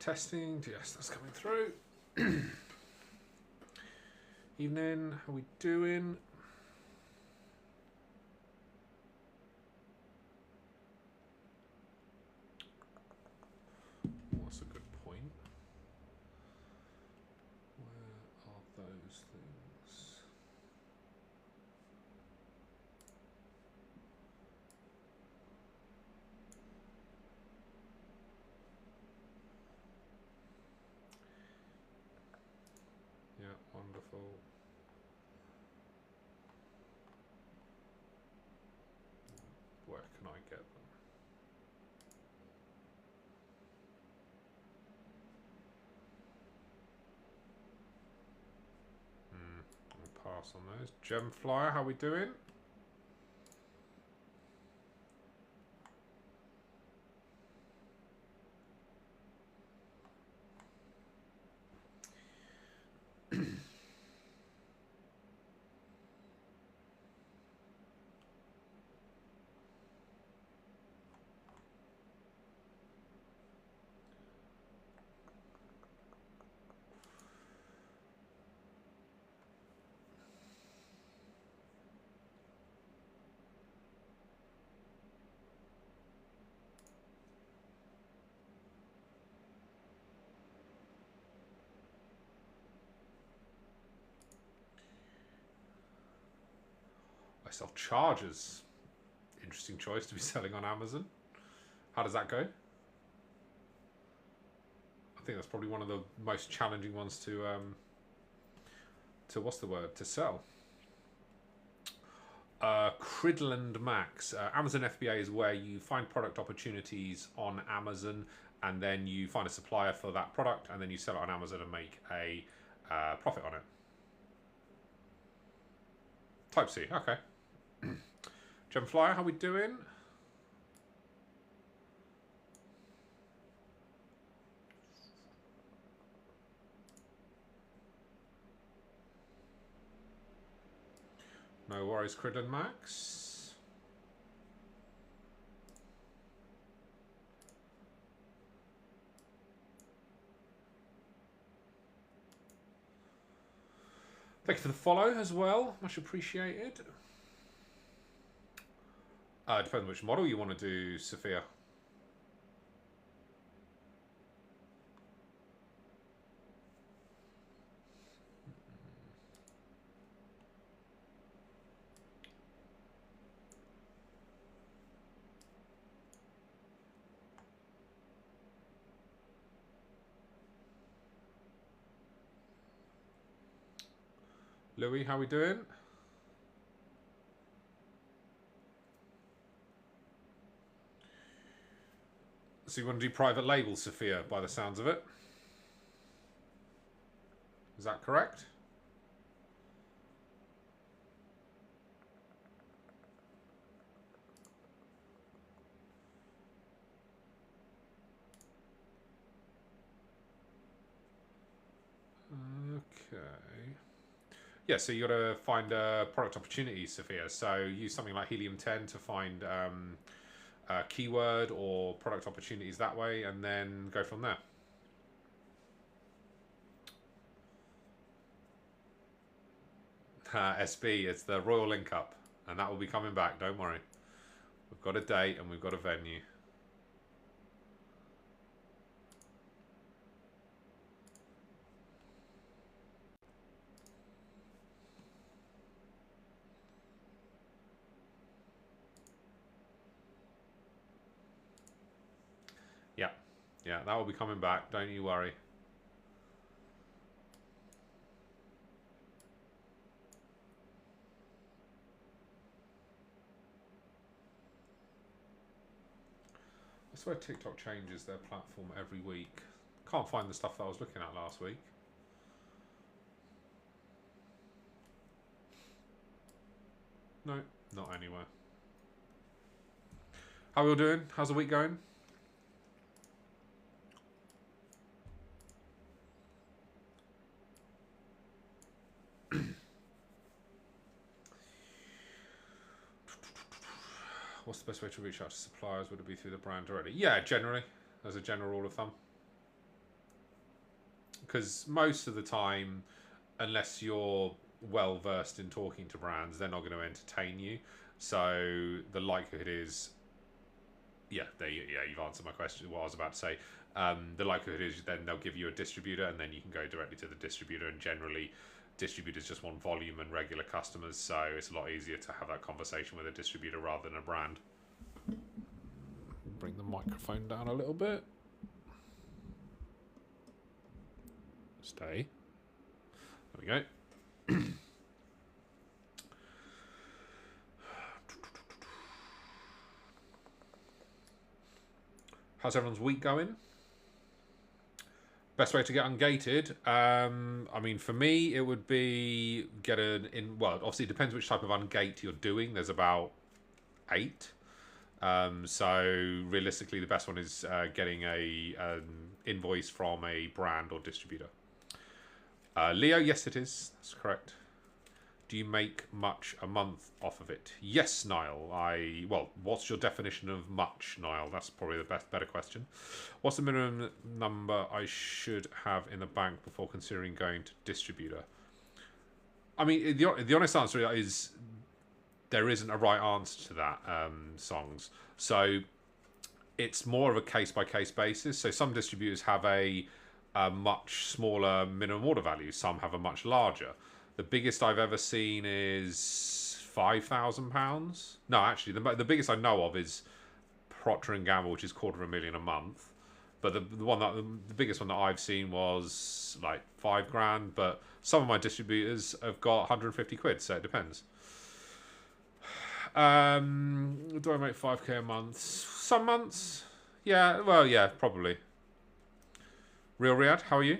testing. Yes, that's coming through. Evening, how we doing? What's a good point? Where are those things? Yeah, wonderful. Where can I get them? I'll pass on those. Gem Flyer, how we doing? I sell chargers. Interesting choice to be selling on Amazon. How does that go? I think that's probably one of the most challenging ones to what's the word, to sell. Cridland Max. Amazon FBA is where you find product opportunities on Amazon, and then you find a supplier for that product, and then you sell it on Amazon and make a profit on it. Type C, okay. Gemflyer, how we doing? No worries, Cridland Max. Thank you for the follow as well. Much appreciated. Depends on which model you want to do, Sophia. Louis, how we doing? So you want to do private label, Sophia, by the sounds of it? Is that correct? Okay. Yeah, so you got to find product opportunities, Sophia. So use something like Helium-10 to find a keyword or product opportunities that way, and then go from there. SB, it's the Royal Link Up, and that will be coming back, don't worry. We've got a date and we've got a venue. Yeah, that will be coming back, don't you worry. I swear TikTok changes their platform every week. Can't find the stuff that I was looking at last week. No, not anywhere. How are we all doing? How's the week going? What's the best way to reach out to suppliers? Would it be through the brand already? Yeah, generally, as a general rule of thumb. because most of the time, unless you're well versed in talking to brands, they're not going to entertain you. So the likelihood is, yeah, you've answered my question. What I was about to say, the likelihood is then they'll give you a distributor, and then you can go directly to the distributor. And generally, distributors just want volume and regular customers, so it's a lot easier to have that conversation with a distributor rather than a brand. Bring the microphone down a little bit. Stay. There we go. How's everyone's week going? Best way to get ungated? I mean, for me, it would be get well, obviously it depends which type of ungate you're doing. There's about 8. So realistically, the best one is getting an invoice from a brand or distributor. Leo, yes, it is. That's correct. Do you make much a month off of it? Yes, Niall. Well, what's your definition of much, Niall? That's probably the better question. What's the minimum number I should have in the bank before considering going to distributor? I mean, the honest answer is there isn't a right answer to that, songs. So it's more of a case-by-case basis. So some distributors have a much smaller minimum order value. Some have a much larger. The biggest I've ever seen is £5,000. No, actually, the biggest I know of is Procter and Gamble, which is £250,000 a month. But the biggest one that I've seen was like £5,000. But some of my distributors have got 150 quid, so it depends. Do I make 5k a month? Some months, yeah. Well, yeah, probably. Real Riyadh, how are you?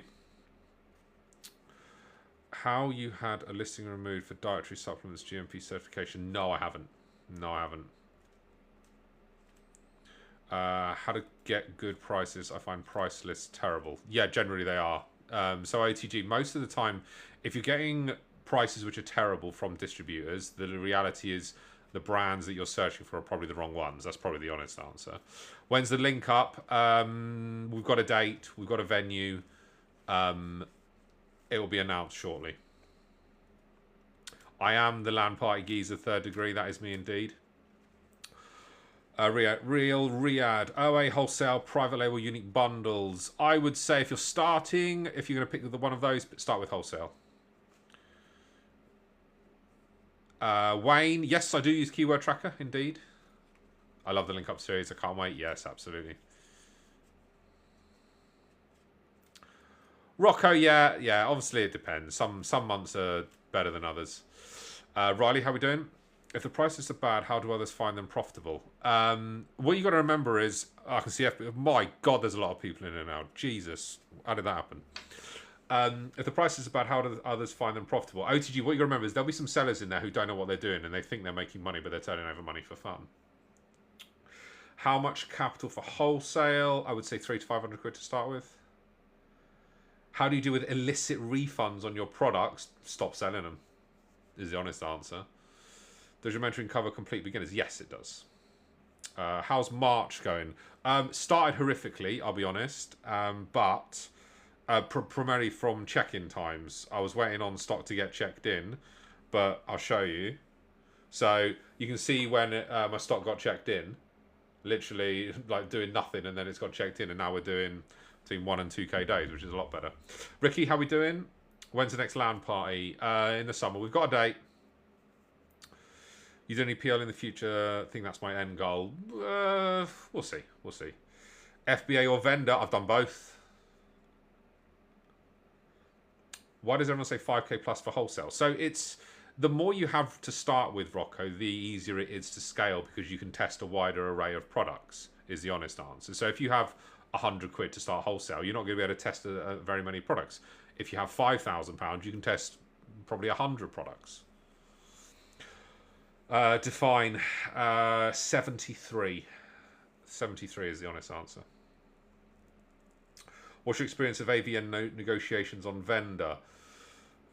How you had a listing removed for dietary supplements GMP certification? No, I haven't. How to get good prices? I find price lists terrible. Yeah, generally they are. So OTG, most of the time, if you're getting prices which are terrible from distributors, the reality is the brands that you're searching for are probably the wrong ones. That's probably the honest answer. When's the link up? We've got a date. We've got a venue. It will be announced shortly. I am the LAN party geezer 3rd degree. That is me indeed. Real Riyadh. OA wholesale, private label, unique bundles. I would say if you're starting, if you're going to pick one of those, start with wholesale. Wayne, yes, I do use Keyword Tracker, indeed. I love the link up series. I can't wait. Yes, absolutely. Rocco, yeah. Obviously, it depends. Some months are better than others. Riley, how we doing? If the prices are bad, how do others find them profitable? What you got to remember is, I can see FBA. My God, there's a lot of people in here now. Jesus, how did that happen? If the prices are bad, how do others find them profitable? OTG, what you got to remember is there'll be some sellers in there who don't know what they're doing and they think they're making money, but they're turning over money for fun. How much capital for wholesale? I would say 300 to 500 quid to start with. How do you deal with illicit refunds on your products? Stop selling them, is the honest answer. Does your mentoring cover complete beginners? Yes, it does. How's March going? Started horrifically, I'll be honest, but primarily from check-in times. I was waiting on stock to get checked in, but I'll show you. So you can see when my stock got checked in, literally like doing nothing, and then it's got checked in, and now we're doing between 1 and 2k days, which is a lot better. Ricky, how we doing? When's the next LAN party? In the summer. We've got a date. You do any PL in the future? I think that's my end goal. We'll see. FBA or vendor? I've done both. Why does everyone say 5k plus for wholesale? So it's the more you have to start with, Rocco, the easier it is to scale because you can test a wider array of products, is the honest answer. So if you have 100 quid to start wholesale, you're not going to be able to test very many products. If you have £5,000, you can test probably 100 products. Define 73. 73 is the honest answer. What's your experience of AVN negotiations on vendor?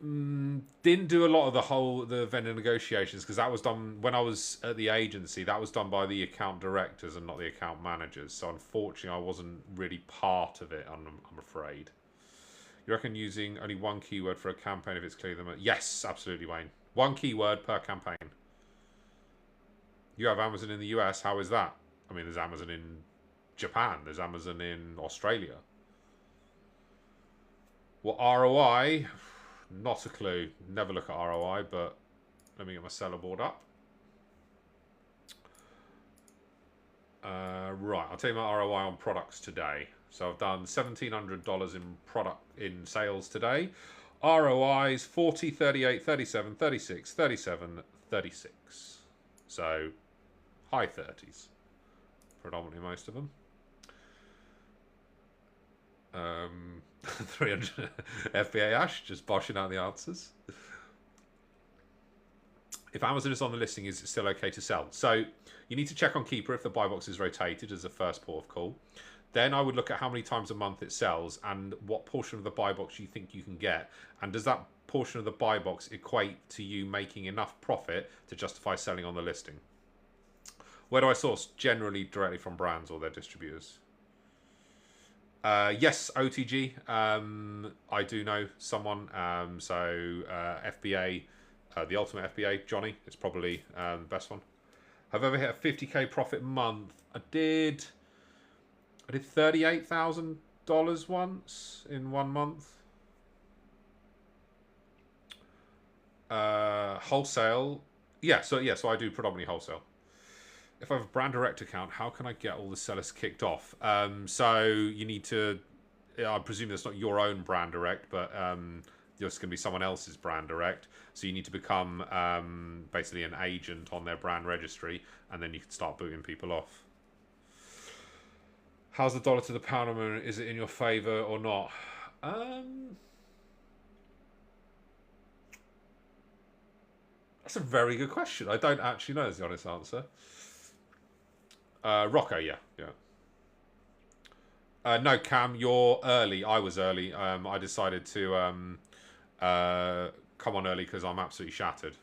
Didn't do a lot of the vendor negotiations because that was done when I was at the agency. That was done by the account directors and not the account managers. So unfortunately, I wasn't really part of it. I'm afraid. You reckon using only one keyword for a campaign if it's clear them? Yes, absolutely, Wayne. One keyword per campaign. You have Amazon in the US. How is that? I mean, there's Amazon in Japan. There's Amazon in Australia. What ROI? Not a clue. Never look at ROI, but let me get my seller board up. Right, I'll tell you my ROI on products today. So I've done $1,700 in sales today. ROIs 40, 38, 37, 36, 37, 36. So high 30s. Predominantly most of them. 300 FBA Ash, just boshing out the answers. If Amazon is on the listing, is it still okay to sell? So you need to check on Keeper if the buy box is rotated as the first port of call. Then I would look at how many times a month it sells and what portion of the buy box you think you can get. And does that portion of the buy box equate to you making enough profit to justify selling on the listing? Where do I source? Generally directly from brands or their distributors. Yes, OTG. I do know someone. FBA, the ultimate FBA, Johnny, is probably the best one. Have I ever hit a 50k profit month? I did $38,000 once in 1 month. Wholesale. Yeah, so I do predominantly wholesale. If I have a brand direct account, how can I get all the sellers kicked off? So you need to, I presume that's not your own brand direct, but there's going to be someone else's brand direct. So you need to become basically an agent on their brand registry, and then you can start booting people off. How's the dollar to the pound? Is it in your favour or not? That's a very good question. I don't actually know is the honest answer. Rocco, yeah. No, Cam, you're early. I was early. I decided to come on early because I'm absolutely shattered.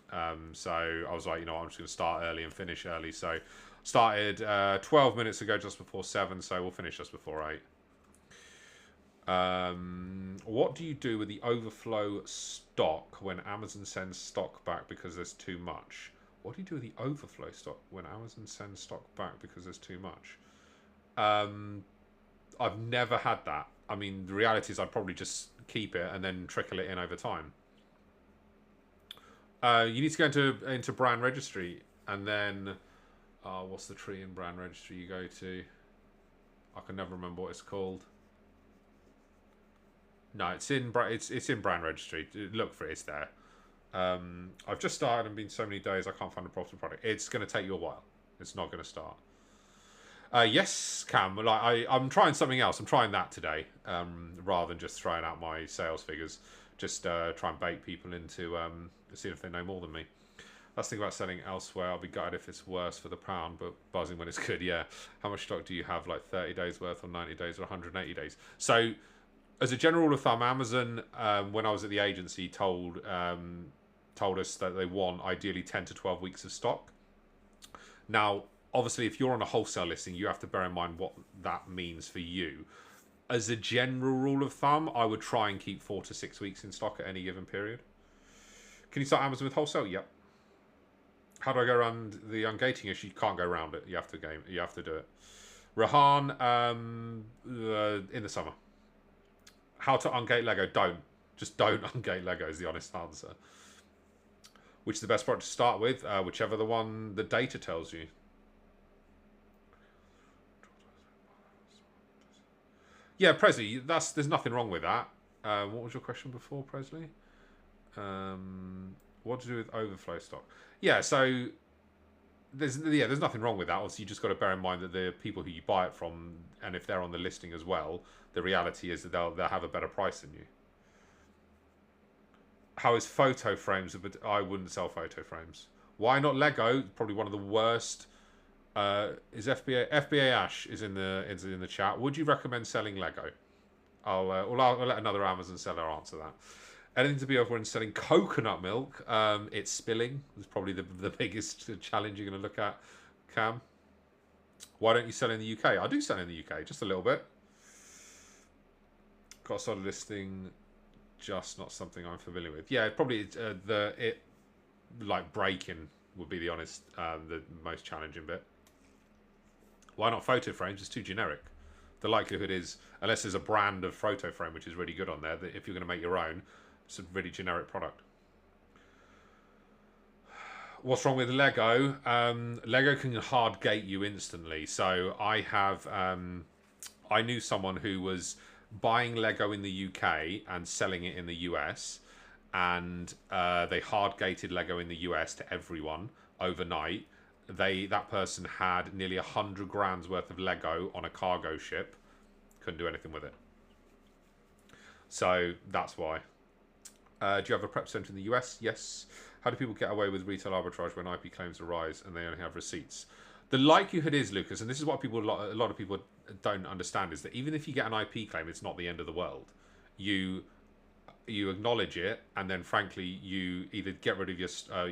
So I was like, I'm just going to start early and finish early. So started 12 minutes ago, just before 7. So we'll finish just before 8. What do you do with the overflow stock when Amazon sends stock back because there's too much? What do you do with the overflow stock when Amazon sends stock back because there's too much? I've never had that. I mean, the reality is I'd probably just keep it and then trickle it in over time. You need to go into brand registry, and then what's the tree in brand registry you go to? I can never remember what it's called. No, it's in brand registry. Look for it. It's there. I've just started and been so many days I can't find a profitable product. It's going to take you a while. It's not going to start. Yes, Cam. I'm trying something else. I'm trying that today, rather than just throwing out my sales figures. Just try and bait people into seeing if they know more than me. Last thing about selling elsewhere, I'll be gutted if it's worse for the pound, but buzzing when it's good. Yeah. How much stock do you have? Like 30 days worth, or 90 days, or 180 days? So, as a general rule of thumb, Amazon, when I was at the agency, told us that they want ideally 10 to 12 weeks of stock. Now, obviously, if you're on a wholesale listing, you have to bear in mind what that means for you. As a general rule of thumb, I would try and keep 4 to 6 weeks in stock at any given period. Can you start Amazon with wholesale? Yep. How do I go around the ungating issue? You can't go around it. You have to do it. Rahan, in the summer. How to ungate Lego? Don't. Just don't ungate Lego is the honest answer. Which is the best product to start with? Whichever the one the data tells you. Yeah, Presley, there's nothing wrong with that. What was your question before, Presley? What to do with overflow stock? Yeah, so there's nothing wrong with that. Obviously, you just got to bear in mind that the people who you buy it from, and if they're on the listing as well, the reality is that they'll have a better price than you. How is photo frames? But I wouldn't sell photo frames. Why not Lego? Probably one of the worst. Is FBA Ash is in the chat. Would you recommend selling Lego? I'll let another Amazon seller answer that. Anything to be over when selling coconut milk? It's spilling. It's probably the biggest challenge you're going to look at, Cam. Why don't you sell in the UK? I do sell in the UK, just a little bit. Got a solid listing just not something I'm familiar with. Yeah, probably like breaking would be the most challenging bit. Why not photo frames? It's too generic. The likelihood is, unless there's a brand of photo frame which is really good on there, that if you're going to make your own, it's a really generic product. What's wrong with Lego? Lego can hard gate you instantly. So I knew someone who was buying Lego in the UK and selling it in the US, and they hard gated Lego in the US to everyone overnight. That person had nearly 100 grand's worth of Lego on a cargo ship. Couldn't do anything with it. So that's why. Do you have a prep center in the US? Yes. How do people get away with retail arbitrage when IP claims arise and they only have receipts? The likelihood is, Lucas, and this is what a lot of people don't understand, is that even if you get an IP claim, it's not the end of the world. You acknowledge it, and then frankly, you either get rid of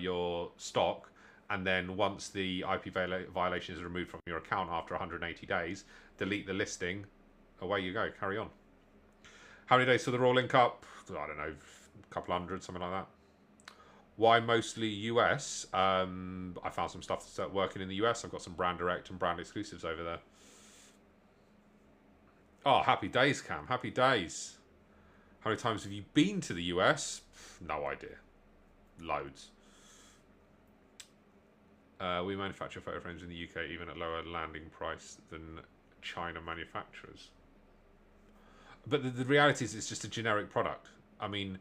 your stock, and then once the IP violation is removed from your account after 180 days, delete the listing. Away you go. Carry on. How many days till the Raw link up? I don't know, a couple hundred, something like that. Why mostly US? I found some stuff that's working in the US. I've got some brand direct and brand exclusives over there. Oh, happy days, Cam. Happy days. How many times have you been to the US? No idea. Loads. We manufacture photo frames in the UK even at lower landing price than China manufacturers. But the reality is it's just a generic product. I mean,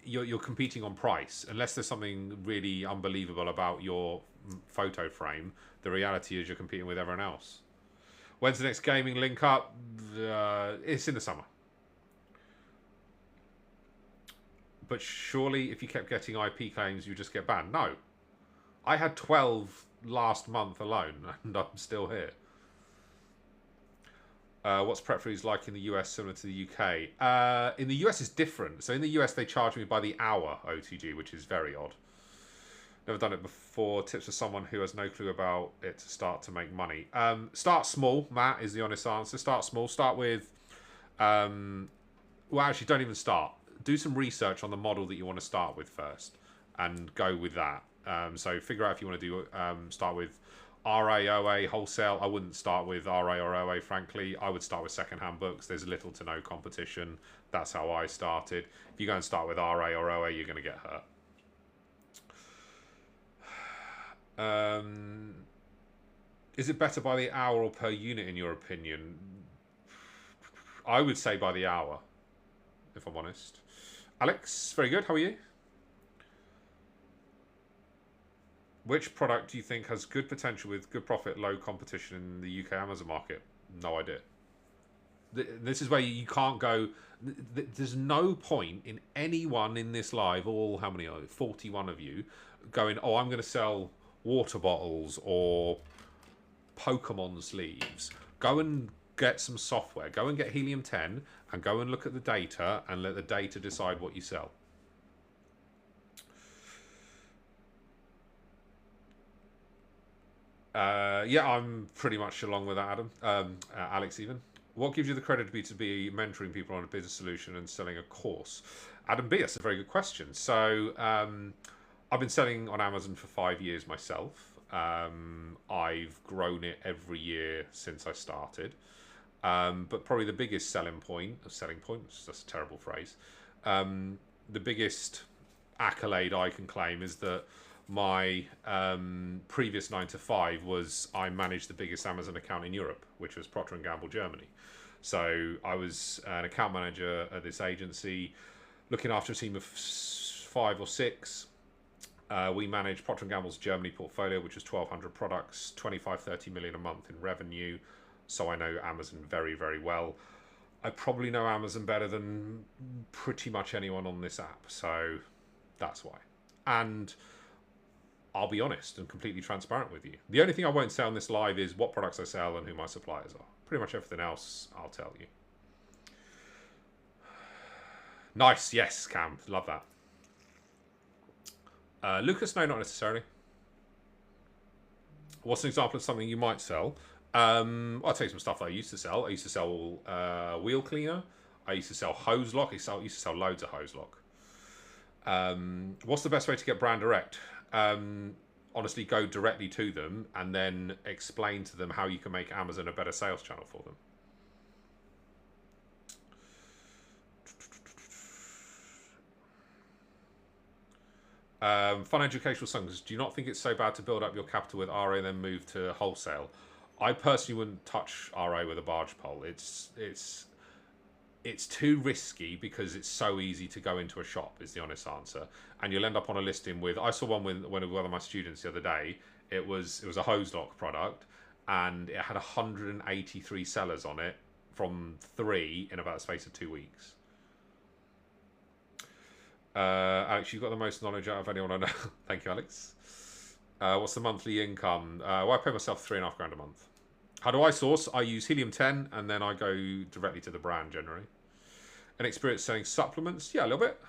you're competing on price. Unless there's something really unbelievable about your photo frame, the reality is you're competing with everyone else. When's the next gaming link up? It's in the summer. But surely if you kept getting IP claims, you just get banned. No. I had 12 last month alone, and I'm still here. What's prep fees like in the US similar to the UK? In the US it's different. So in the US they charge me by the hour OTG, which is very odd. Never done it before. Tips for someone who has no clue about it to start to make money. Start small, Matt, is the honest answer. Start small. Start with... well, actually, don't even start. Do some research on the model that you want to start with first and go with that. So figure out if you want to do start with RA, OA, wholesale. I wouldn't start with RA or OA, frankly. I would start with second-hand books. There's little to no competition. That's how I started. If you go and start with RA or OA, you're going to get hurt. Is it better by the hour or per unit, in your opinion? I would say by the hour, if I'm honest. Alex, very good. How are you? Which product do you think has good potential with good profit, low competition in the UK Amazon market? No idea. This is where you can't go. There's no point in anyone in this live, all how many are 41 of you, going, oh, I'm going to sell water bottles or Pokemon sleeves. Go and get some software. Go and get Helium 10 and go and look at the data and let the data decide what you sell. Yeah, I'm pretty much along with that, Adam. Alex, even. What gives you the credit to be mentoring people on a business solution and selling a course? Adam B, that's a very good question. So, I've been selling on Amazon for 5 years myself. I've grown it every year since I started. But probably the biggest selling point, that's a terrible phrase. The biggest accolade I can claim is that my previous 9 to 5 was I managed the biggest Amazon account in Europe, which was Procter & Gamble Germany. So I was an account manager at this agency, looking after a team of 5 or 6. We managed Procter & Gamble's Germany portfolio, which was 1,200 products, 25-30 million a month in revenue. So I know Amazon very, very well. I probably know Amazon better than pretty much anyone on this app. So that's why. And I'll be honest and completely transparent with you. The only thing I won't say on this live is what products I sell and who my suppliers are. Pretty much everything else, I'll tell you. Nice. Yes, Cam. Love that. Lucas, no, not necessarily. What's an example of something you might sell? I'll tell you some stuff that I used to sell. I used to sell wheel cleaner. I used to sell hose lock. I used to sell loads of hose lock. What's the best way to get brand direct? Honestly, go directly to them and then explain to them how you can make Amazon a better sales channel for them. Fun educational songs. Do you not think it's so bad to build up your capital with RA and then move to wholesale? I personally wouldn't touch RA with a barge pole. It's too risky because it's so easy to go into a shop, is the honest answer. And you'll end up on a listing with... I saw one with one of my students the other day. It was a hose lock product, and it had 183 sellers on it from 3 in about the space of 2 weeks. Alex, you've got the most knowledge out of anyone I know. Thank you, Alex. What's the monthly income? Well, I pay myself $3,500 a month. How do I source? I use Helium 10 and then I go directly to the brand generally. An experience selling supplements? Yeah, a little bit.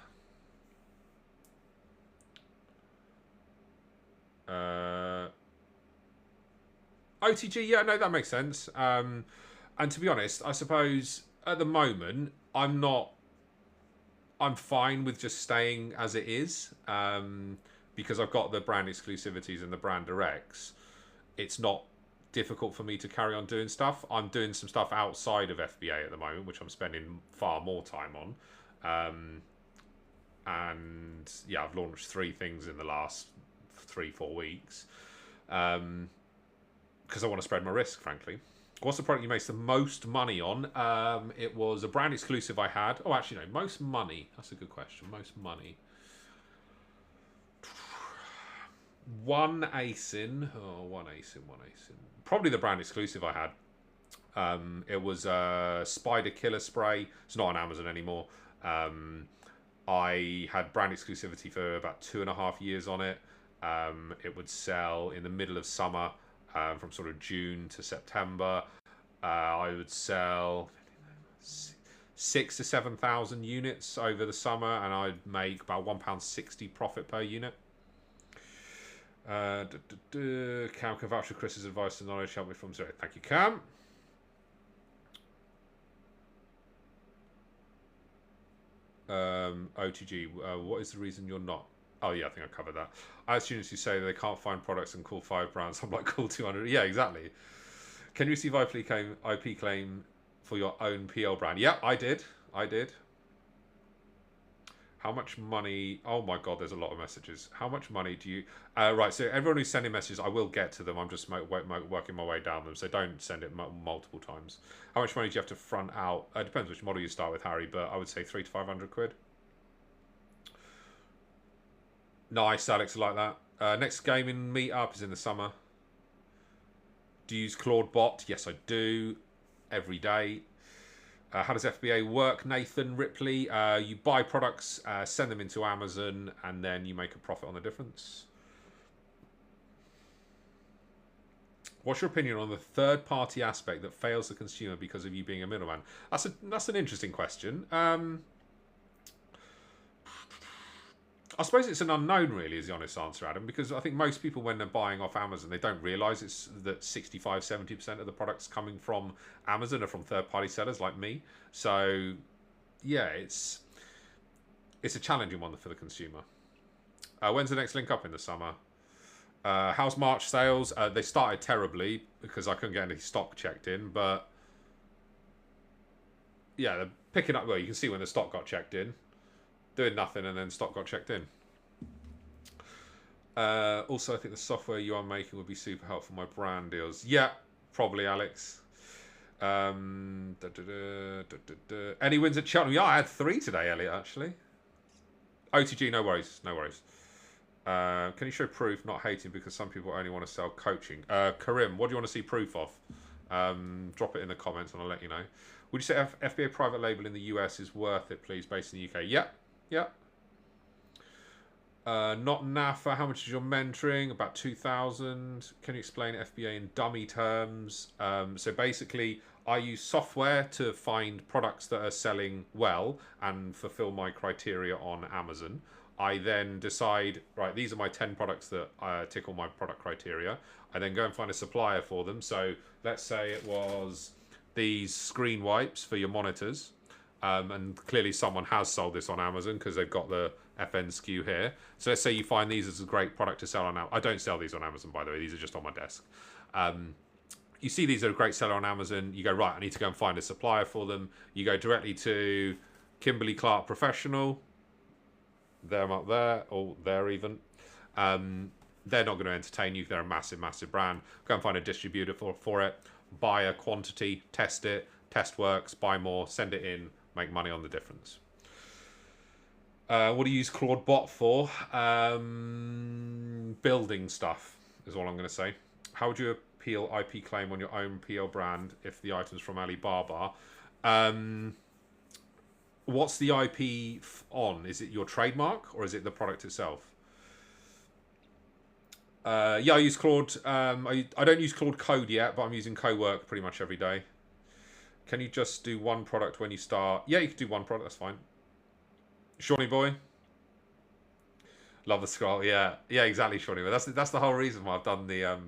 OTG, yeah, no, that makes sense. And to be honest, I suppose at the moment, I'm fine with just staying as it is, because I've got the brand exclusivities and the brand directs. It's not difficult for me to carry on doing stuff. I'm doing some stuff outside of FBA at the moment, which I'm spending far more time on. And yeah, I've launched 3 things in the last 3-4 weeks, because I want to spread my risk, frankly. What's the product you make the most money on? It was a brand exclusive I had. Oh, actually, no. Most money. That's a good question. Most money. One ASIN. Oh, one ASIN. Probably the brand exclusive I had. It was a Spider Killer Spray. It's not on Amazon anymore. I had brand exclusivity for about 2.5 years on it. It would sell in the middle of summer. From sort of June to September, I would sell 6,000 to 7,000 units over the summer, and I'd make about £1.60 profit per unit. Cam can vouch for Chris's advice and knowledge. Help me from zero. Thank you, Cam. OTG, what is the reason you're not? Oh, yeah, I think I covered that. I have students who say they can't find products and call 5 brands. I'm like, call 200. Yeah, exactly. Can you receive IP claim for your own PL brand? Yeah, I did. How much money... Oh, my God, there's a lot of messages. How much money do you... right, so everyone who's sending messages, I will get to them. I'm just working my way down them, so don't send it multiple times. How much money do you have to front out? It depends which model you start with, Harry, but I would say 300 to 500 quid. Nice, Alex, I like that. Next gaming meetup is in the summer. Do you use Claude Bot? Yes, I do. Every day. How does FBA work, Nathan Ripley? You buy products, send them into Amazon, and then you make a profit on the difference. What's your opinion on the third-party aspect that fails the consumer because of you being a middleman? That's an interesting question. I suppose it's an unknown, really, is the honest answer, Adam, because I think most people, when they're buying off Amazon, they don't realise that 65–70% of the products coming from Amazon are from third-party sellers like me. So, yeah, it's a challenging one for the consumer. When's the next link up in the summer? How's March sales? They started terribly because I couldn't get any stock checked in, but yeah, they're picking up. Well, you can see when the stock got checked in. Doing nothing, and then stock got checked in. Also, I think the software you are making would be super helpful for my brand deals. Yeah, probably, Alex. Any wins at Cheltenham? Yeah, I had 3 today, Elliot, actually. OTG, no worries. Can you show proof, not hating, because some people only want to sell coaching? Karim, what do you want to see proof of? Drop it in the comments and I'll let you know. Would you say FBA private label in the US is worth it, please, based in the UK? Yeah. Not NAFA. How much is your mentoring? About 2,000. Can you explain FBA in dummy terms? So basically, I use software to find products that are selling well and fulfill my criteria on Amazon. I then decide, right, these are my 10 products that tick all my product criteria. I then go and find a supplier for them. So let's say it was these screen wipes for your monitors. And clearly someone has sold this on Amazon because they've got the FN SKU here. So let's say you find these as a great product to sell on Amazon. I don't sell these on Amazon, by the way. These are just on my desk. You see these are a great seller on Amazon. You go, right, I need to go and find a supplier for them. You go directly to Kimberly-Clark Professional. Them up there, or there even. They're not going to entertain you. They're a massive, massive brand. Go and find a distributor for it. Buy a quantity, test it. Test works, buy more, send it in, make money on the difference. What do you use Claude Bot for? Building stuff is all I'm going to say. How would you appeal IP claim on your own PL brand if the item's from Alibaba? What's the IP on? Is it your trademark or is it the product itself? Yeah, I use Claude. I don't use Claude Code yet, but I'm using Cowork pretty much every day. Can you just do one product when you start? Yeah, you can do one product. That's fine. Shawnee boy. Love the scroll. Yeah, yeah, exactly, Shawnee boy. That's the whole reason why I've done the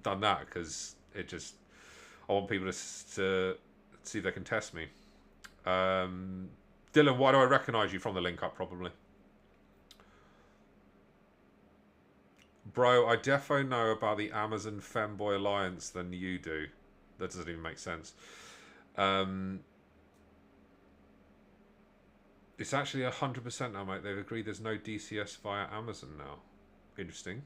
done that, because it just, I want people to see if they can test me. Dylan, why do I recognise you from the link up? Probably. Bro, I defo know about the Amazon Femboy Alliance than you do. That doesn't even make sense. It's actually 100% now, mate. They've agreed there's no DCS via Amazon now. Interesting.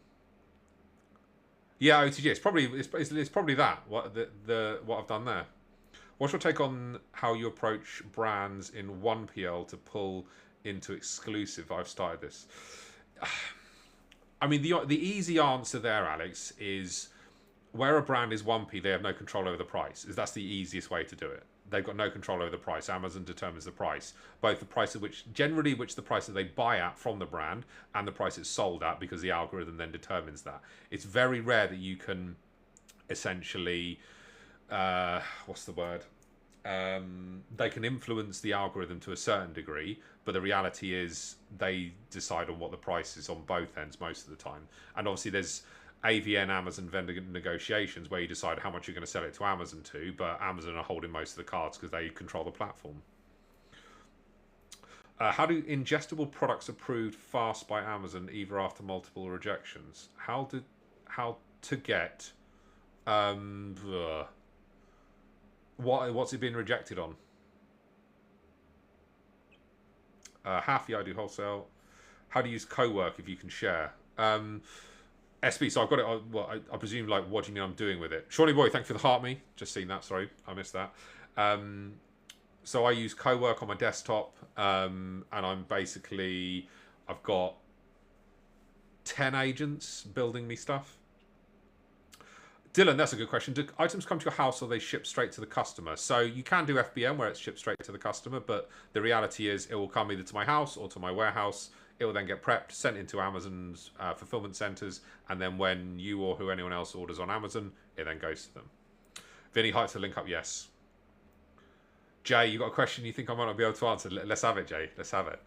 Yeah, OTG. It's probably that. What I've done there. What's your take on how you approach brands in 1PL to pull into exclusive? I've started this. I mean, the easy answer there, Alex, is where a brand is 1P, they have no control over the price. That's the easiest way to do it. They've got no control over the price. Amazon determines the price, both the price at which the price that they buy at from the brand and the price it's sold at, because the algorithm then determines that. It's very rare that you can essentially, what's the word? They can influence the algorithm to a certain degree, but the reality is they decide on what the price is on both ends most of the time. And obviously there's AVN Amazon vendor negotiations where you decide how much you're going to sell it to Amazon to, but Amazon are holding most of the cards because they control the platform. How do ingestible products approved fast by Amazon either after multiple rejections? How to get what's it been rejected on? Half the I do wholesale. How to use Cowork if you can share? SB, so I've got it. Well, I presume, like, what do you mean I'm doing with it? Shawnee boy, thank you for the heart me. Just seen that. Sorry, I missed that. So I use Cowork on my desktop, and I'm basically, I've got 10 agents building me stuff. Dylan, that's a good question. Do items come to your house or they ship straight to the customer? So you can do FBM where it's shipped straight to the customer, but the reality is it will come either to my house or to my warehouse. It will then get prepped, sent into Amazon's fulfillment centers, and then when you or anyone else orders on Amazon, it then goes to them. Vinny, heights to link up, yes. Jay, you got a question you think I might not be able to answer? Let's have it, Jay. Let's have it.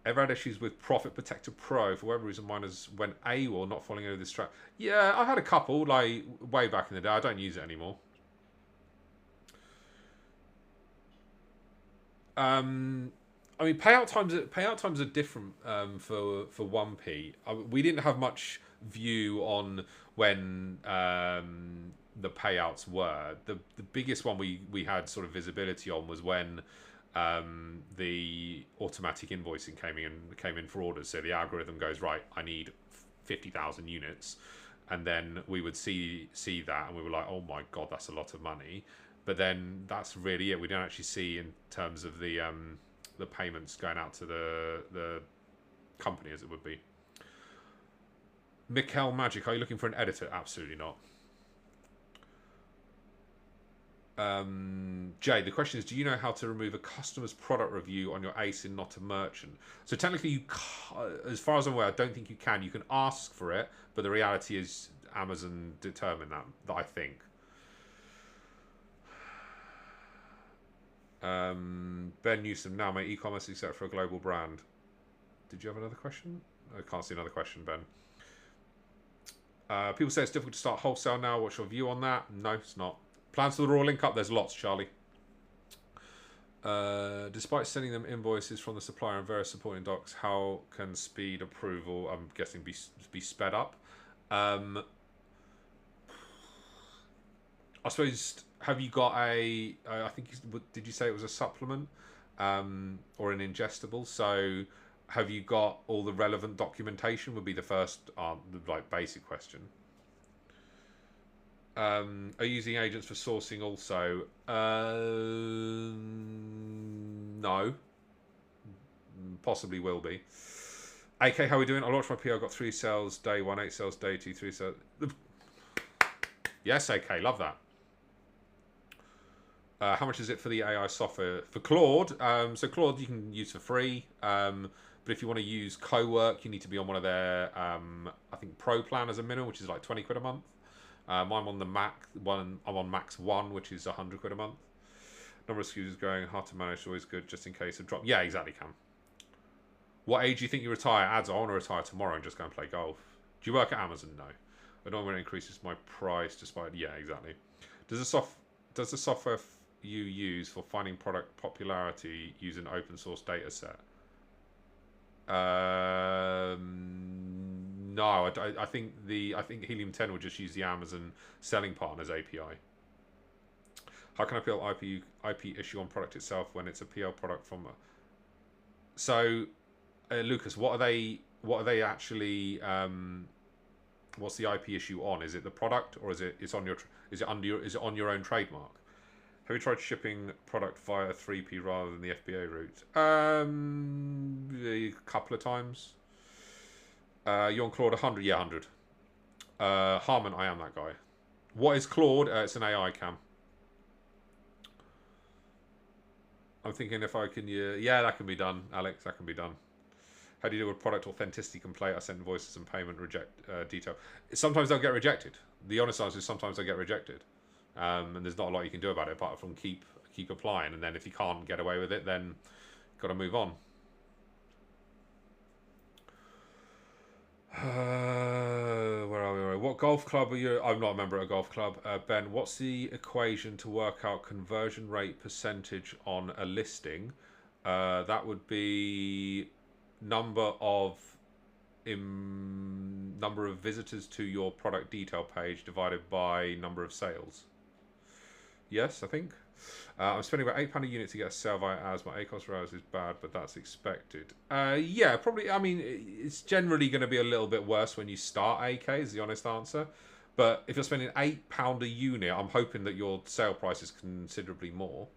Ever had issues with Profit Protector Pro? For whatever reason, mine has went AWOL, not following over this trap. Yeah, I had a couple, like, way back in the day. I don't use it anymore. I mean, payout times are different for 1P. We didn't have much view on when the payouts were. The biggest one we had sort of visibility on was when the automatic invoicing came in for orders. So the algorithm goes, right, I need 50,000 units, and then we would see that, and we were like, oh my god, that's a lot of money. But then that's really it. We don't actually see in terms of the payments going out to the company, as it would be. Mikkel Magic, are you looking for an editor? Absolutely not. Jay, the question is, do you know how to remove a customer's product review on your ASIN, not a merchant? So technically, as far as I'm aware, I don't think you can. You can ask for it, but the reality is Amazon determine that I think. Ben Newsom, now my e-commerce except for a global brand. Did you have another question? I can't see another question, Ben. People say it's difficult to start wholesale now. What's your view on that? No, it's not. Plans for the Raw link up? There's lots, Charlie. Despite sending them invoices from the supplier and various supporting docs, how can speed approval, I'm guessing, be sped up? I suppose, have you got a, I think, did you say it was a supplement or an ingestible? So have you got all the relevant documentation would be the first, like, basic question. Are you using agents for sourcing also? No. Possibly will be. AK, how are we doing? I launched my PO, got 3 sales day 1, 8 sales day 2, 3 sales. Yes, AK, love that. How much is it for the AI software? For Claude, so Claude you can use for free. But if you want to use co-work, you need to be on one of their, I think, Pro plan as a minimum, which is like 20 quid a month. I'm on the Mac one. I'm on Max 1, which is 100 quid a month. Number of SKUs is growing. Hard to manage. Always good, just in case of drop. Yeah, exactly, Cam. What age do you think you retire? Ads, I want to retire tomorrow and just go and play golf. Do you work at Amazon? No. I don't want to increases my price despite. Yeah, exactly. Does the software you use for finding product popularity use an open source data set? No, I think Helium 10 will just use the Amazon Selling Partners API. How can I appeal IP issue on product itself when it's a PL product from? So, Lucas, what are they actually? What's the IP issue on? Is it the product or is it on your own trademark? Have you tried shipping product via 3P rather than the FBA route? A couple of times. You're on Claude 100? Yeah, 100. Harmon, I am that guy. What is Claude? It's an AI cam. I'm thinking if I can... yeah, that can be done, Alex. That can be done. How do you deal with product authenticity complaint? I send invoices and payment detail. Sometimes they'll get rejected. The honest answer is sometimes they get rejected. And there's not a lot you can do about it apart from keep applying. And then if you can't get away with it, then you've got to move on. Where are we? What golf club are you? I'm not a member of a golf club. Ben, what's the equation to work out conversion rate percentage on a listing? That would be number of visitors to your product detail page divided by number of sales. Yes, I think. I'm spending about £8 a unit to get a sale via ads. My ACOS rouse is bad, but that's expected. Yeah, probably. I mean, it's generally going to be a little bit worse when you start AK, is the honest answer. But if you're spending £8 a unit, I'm hoping that your sale price is considerably more.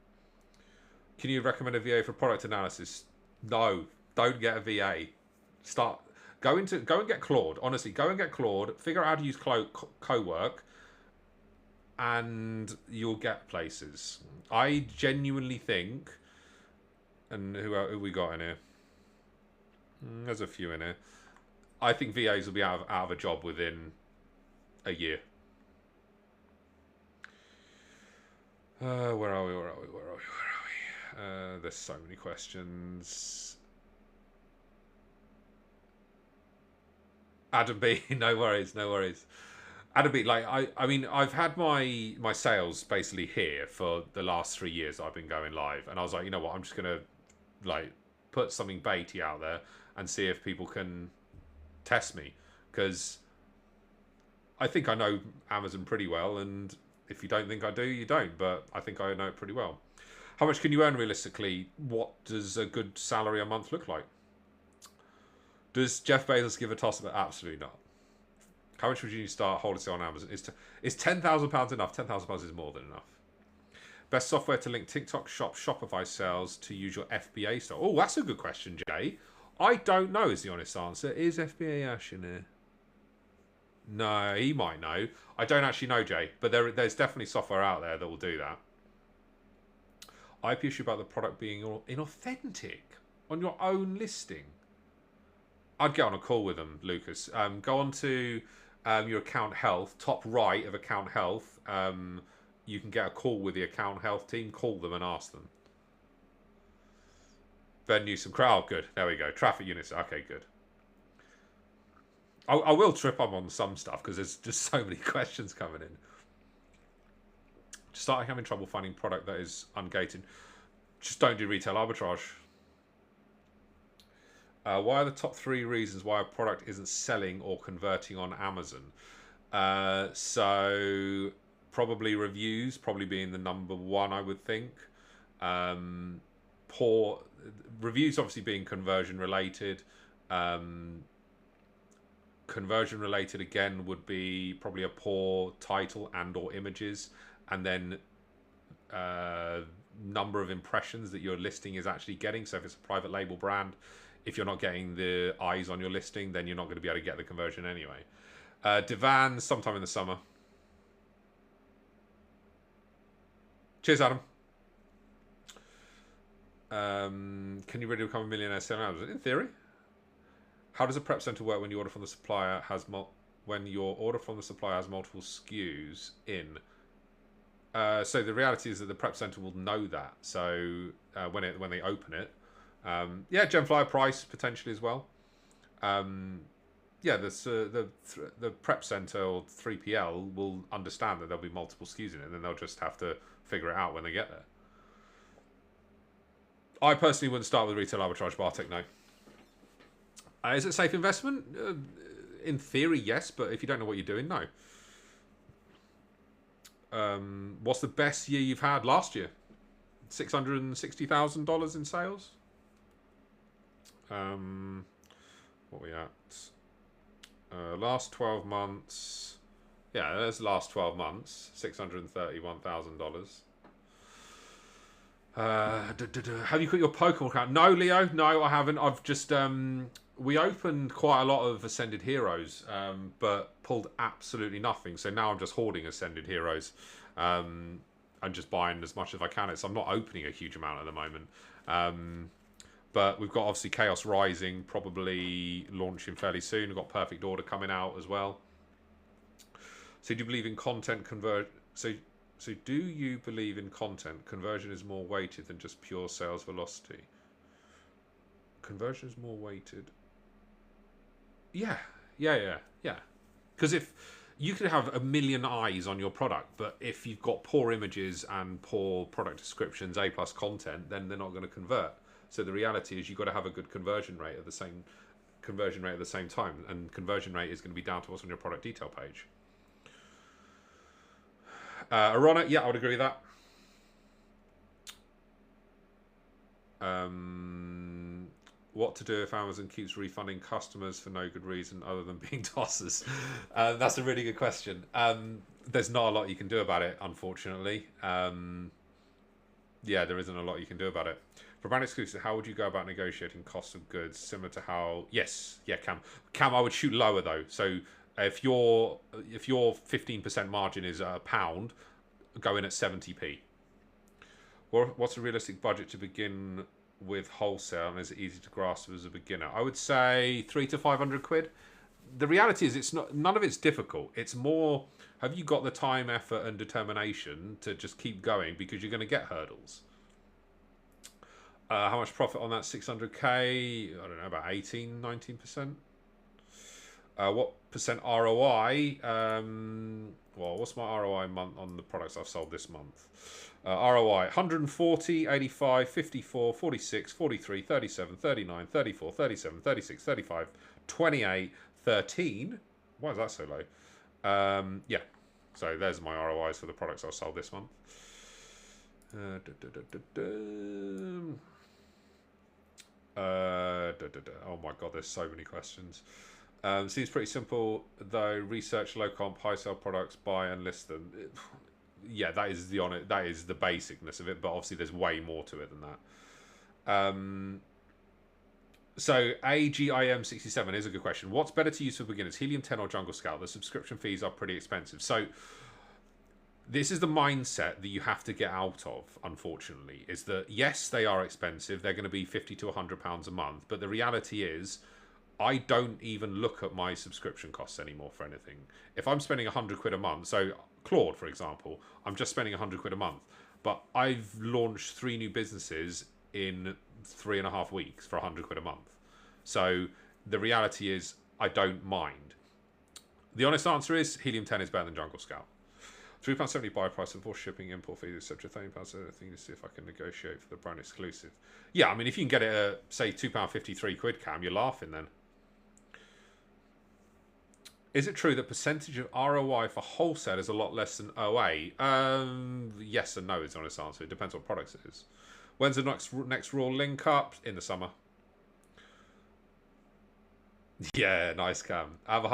Can you recommend a VA for product analysis? No, don't get a VA. Go and get Claude. Honestly, go and get Claude. Figure out how to use co-work. And you'll get places. I genuinely think, and who we got in here? There's a few in here. I think VAs will be out of a job within a year. Where are we? There's so many questions. Adam B, no worries. Adam B, like I mean, I've had my sales basically here for the last 3 years I've been going live, and I was like, you know what, I'm just gonna like put something baity out there and see if people can test me, because I think I know Amazon pretty well, and if you don't think I do, you don't, but I think I know it pretty well. How much can you earn realistically? What does a good salary a month look like? Does Jeff Bezos give a toss of it? Absolutely not. How much would you start wholesale on Amazon? Is £10,000 enough? £10,000 is more than enough. Best software to link TikTok Shop Shopify sales to use your FBA store. Oh, that's a good question, Jay. I don't know is the honest answer. Is FBA Ash in here? No, he might know. I don't actually know, Jay. But there's definitely software out there that will do that. IP issue about the product being inauthentic on your own listing. I'd get on a call with them, Lucas. Go on to your account health, top right of account health. You can get a call with the account health team. Call them and ask them. Ben Newsom crowd, good. There we go. Traffic units. Okay, good. I will trip up on some stuff because there's just so many questions coming in. Just starting having trouble finding product that is ungated. Just don't do retail arbitrage. Why are the top 3 reasons why a product isn't selling or converting on Amazon? So probably reviews, probably being the number 1, I would think. Poor reviews, obviously being conversion related. Conversion related again would be probably a poor title and or images, and then number of impressions that your listing is actually getting. So if it's a private label brand, if you're not getting the eyes on your listing, then you're not going to be able to get the conversion anyway. Divan, sometime in the summer. Cheers, Adam. Can you really become a millionaire 7 hours? In theory. How does a prep center work when you order from the supplier when your order from the supplier has multiple SKUs in? So the reality is that the prep center will know that. So when they open it, yeah, Gemflyer price potentially as well. Yeah, the prep center or 3PL will understand that there'll be multiple SKUs in it, and then they'll just have to figure it out when they get there. I personally wouldn't start with retail arbitrage, Bartek, no. Is it a safe investment? In theory, yes, but if you don't know what you're doing, no. What's the best year you've had? Last year, $660,000 in sales. What are we at? Last 12 months. Yeah, there's last 12 months. $631,000. Have you got your Pokemon account? No, Leo. No, I haven't. I've just we opened quite a lot of Ascended Heroes, but pulled absolutely nothing. So now I'm just hoarding Ascended Heroes. I'm just buying as much as I can. So I'm not opening a huge amount at the moment. But we've got obviously Chaos Rising probably launching fairly soon. We've got Perfect Order coming out as well. So do you believe in content convert? So do you believe in content conversion is more weighted than just pure sales velocity? Conversion is more weighted. Yeah. Because if you could have a million eyes on your product, but if you've got poor images and poor product descriptions, A+ content, then they're not going to convert. So the reality is you've got to have a good conversion rate at the same time, and conversion rate is going to be down to what's on your product detail page. Arona, yeah, I would agree with that. What to do if Amazon keeps refunding customers for no good reason other than being tossers? That's a really good question. There's not a lot you can do about it, unfortunately. Yeah, there isn't a lot you can do about it. For brand exclusive, how would you go about negotiating cost of goods? Similar to how... Yes, yeah, Cam, I would shoot lower, though. So if your 15% margin is £1, go in at 70p. What's a realistic budget to begin with wholesale, and is it easy to grasp as a beginner? I would say 300 to 500 quid. The reality is none of it's difficult. It's more, have you got the time, effort and determination to just keep going, because you're going to get hurdles. How much profit on that 600k? I don't know, about 19%. What percent ROI? Well, what's my ROI month on the products I've sold this month? ROI 140, 85, 54, 46, 43, 37, 39, 34, 37, 36, 35, 28, 13. Why is that so low? Yeah, so there's my ROIs for the products I've sold this month. Oh my god, there's so many questions. Seems pretty simple though. Research low comp, high sell products, buy and list them. Yeah, that is the basicness of it, but obviously there's way more to it than that. So AGIM67 is a good question. What's better to use for beginners, Helium 10 or Jungle Scout? The subscription fees are pretty expensive. So this is the mindset that you have to get out of, unfortunately, is that yes, they are expensive. They're going to be 50 to 100 pounds a month. But the reality is, I don't even look at my subscription costs anymore for anything. If I'm spending 100 quid a month, so Claude, for example, I'm just spending 100 quid a month, but I've launched 3 new businesses in 3.5 weeks for 100 quid a month. So the reality is, I don't mind. The honest answer is Helium 10 is better than Jungle Scout. £3.70 buy price before shipping, import fees, etc. £30. So I think to see if I can negotiate for the brand exclusive. Yeah, I mean, if you can get it at, say, £2.53, Cam, you're laughing then. Is it true that percentage of ROI for wholesale is a lot less than OA? Yes and no is the honest answer. It depends what products it is. When's the next Raw link up? In the summer. Yeah, nice, Cam. Out of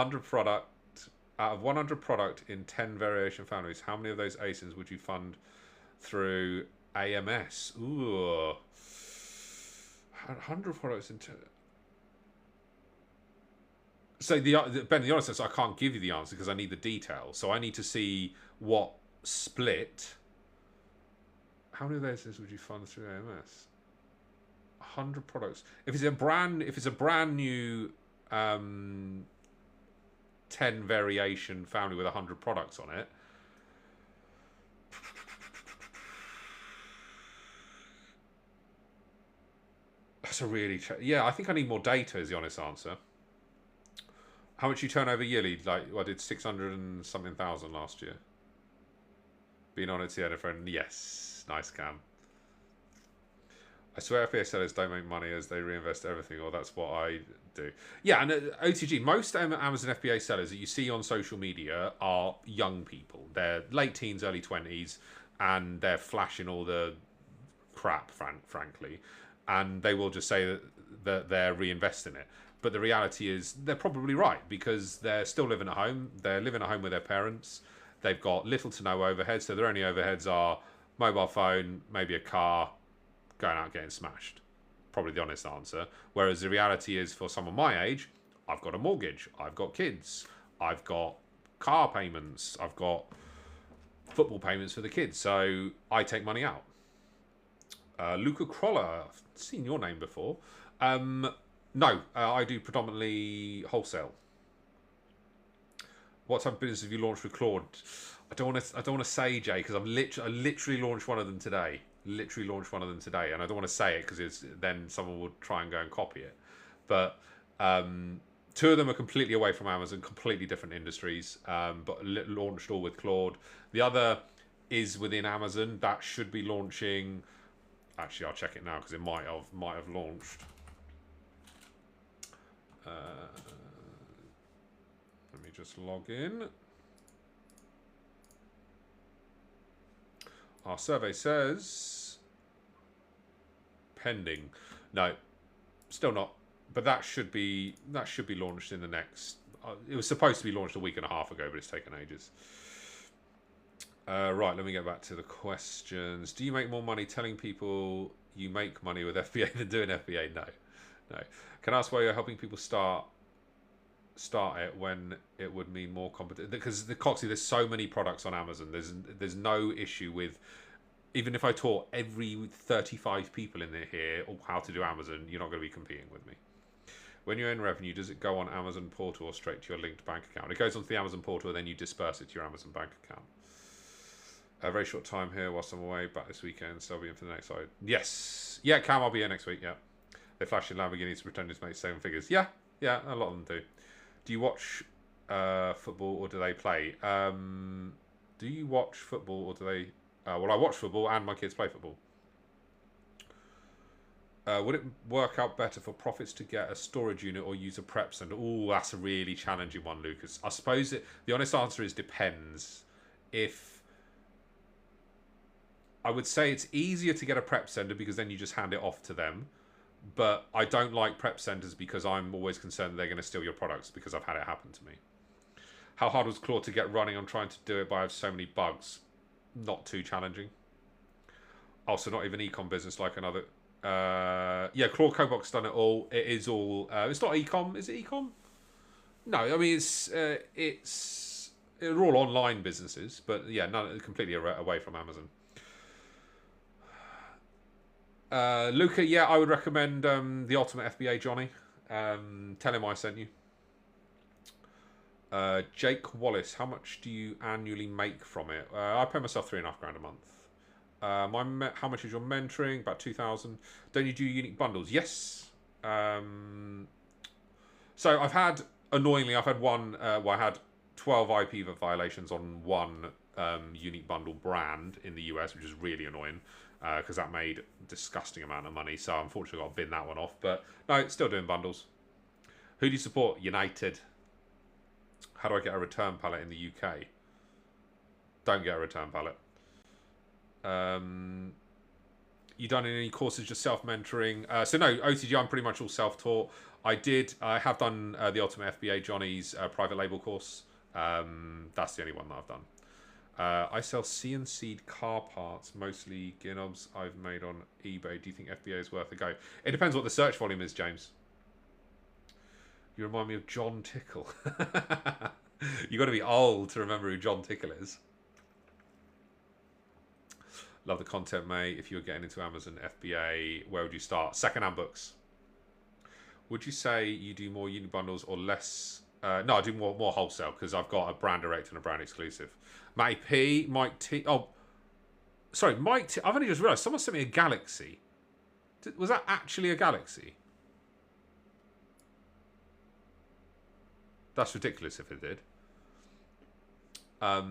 100 product in 10 variation families, how many of those ASINs would you fund through AMS? Ooh. 100 products in 10. So Ben, the honest answer, I can't give you the answer because I need the details. So I need to see what split. How many of those would you fund through AMS? 100 products. If it's a brand new 10 variation family with 100 products on it. That's a really yeah. I think I need more data. Is the honest answer. How much you turn over yearly? Like, I did 600 and something thousand last year. Being on it, yeah, friend. Yes, nice, Cam. I swear FBA sellers don't make money as they reinvest everything, or that's what I do. Yeah, and OTG, most Amazon FBA sellers that you see on social media are young people. They're late teens, early 20s, and they're flashing all the crap, frankly. And they will just say that they're reinvesting it. But the reality is they're probably right because they're still living at home. They're living at home with their parents. They've got little to no overheads. So their only overheads are mobile phone, maybe a car, going out getting smashed. Probably the honest answer. Whereas the reality is for someone my age, I've got a mortgage. I've got kids. I've got car payments. I've got football payments for the kids. So I take money out. Luca Croller, I've seen your name before. No, I do predominantly wholesale. What type of business have you launched with Claude? I don't want to say, Jay, because I literally launched one of them today. And I don't want to say it because then someone will try and go and copy it. But two of them are completely away from Amazon, completely different industries, but launched all with Claude. The other is within Amazon. That should be launching. Actually, I'll check it now because it might have launched. Let me just log in. Our survey says pending. No, still not. But that should be launched in the next. It was supposed to be launched a week and a half ago, but it's taken ages. Right, let me get back to the questions. Do you make more money telling people you make money with FBA than doing FBA? No. Can I ask why you're helping people start it when it would mean more competition? Because Coxie, there's so many products on Amazon. There's no issue with, even if I taught every 35 people in here how to do Amazon, you're not going to be competing with me. When you earn revenue, does it go on Amazon portal or straight to your linked bank account? It goes onto the Amazon portal and then you disperse it to your Amazon bank account. A very short time here whilst I'm away, back this weekend, so I'll be in for the next side. Yes. Yeah, Cam, I'll be here next week, yeah. They flash in Lamborghinis to pretend to make 7 figures. Yeah, a lot of them do. Do you watch football or do they play? Do you watch football or do they... well, I watch football and my kids play football. Would it work out better for profits to get a storage unit or use a prep center? Oh, that's a really challenging one, Lucas. I suppose the honest answer is depends. I would say it's easier to get a prep center because then you just hand it off to them. But I don't like prep centers because I'm always concerned they're going to steal your products because I've had it happen to me. How hard was Claude to get running? I'm trying to do it, but I have so many bugs. Not too challenging. Also, not even ecom business like another. Yeah, Claude Cobot's done it all. It is all. It's not ecom. Is it ecom? No, I mean they're all online businesses, but yeah, completely away from Amazon. Luca, yeah, I would recommend the Ultimate FBA, Johnny. Tell him I sent you. Jake Wallace, how much do you annually make from it? I pay myself $3,500 a month. How much is your mentoring? About 2,000. Don't you do unique bundles? Yes. So I've had one. I had 12 IP violations on one unique bundle brand in the US, which is really annoying because that made a disgusting amount of money. So unfortunately, I've bin that one off. But no, still doing bundles. Who do you support? United. How do I get a return pallet in the UK? Don't get a return pallet. You done any courses yourself mentoring? So no, OTG, I'm pretty much all self-taught. I have done the Ultimate FBA Johnny's private label course. That's the only one that I've done. I sell CNC'd car parts, mostly gear knobs I've made on eBay. Do you think FBA is worth a go? It depends what the search volume is, James. You remind me of John Tickle. You got to be old to remember who John Tickle is. Love the content, mate. If you were getting into Amazon FBA, where would you start? Secondhand books. Would you say you do more uni bundles or less? No, I do more wholesale because I've got a brand direct and a brand exclusive. Matty P, Mike T. Oh, sorry, Mike T. I've only just realised someone sent me a Galaxy. Was that actually a Galaxy? That's ridiculous if it did. How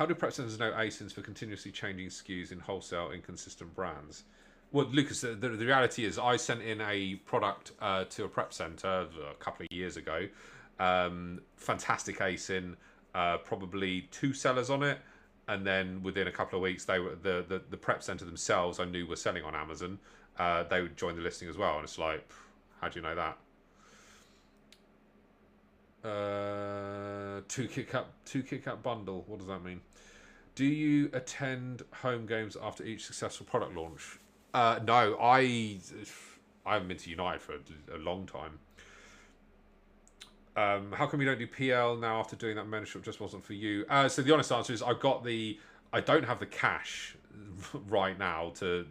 do prep centers know ASINs for continuously changing SKUs in wholesale inconsistent brands? Well, Lucas, the reality is I sent in a product to a prep center a couple of years ago. Fantastic ASIN, probably 2 sellers on it. And then within a couple of weeks, they were the prep center themselves I knew were selling on Amazon. They would join the listing as well. And it's like, how do you know that? 2 Kit Kat bundle. What does that mean? Do you attend home games after each successful product launch? No, I haven't been to United for a long time. How come you don't do PL now after doing that membership? Just wasn't for you. So the honest answer is I don't have the cash right now to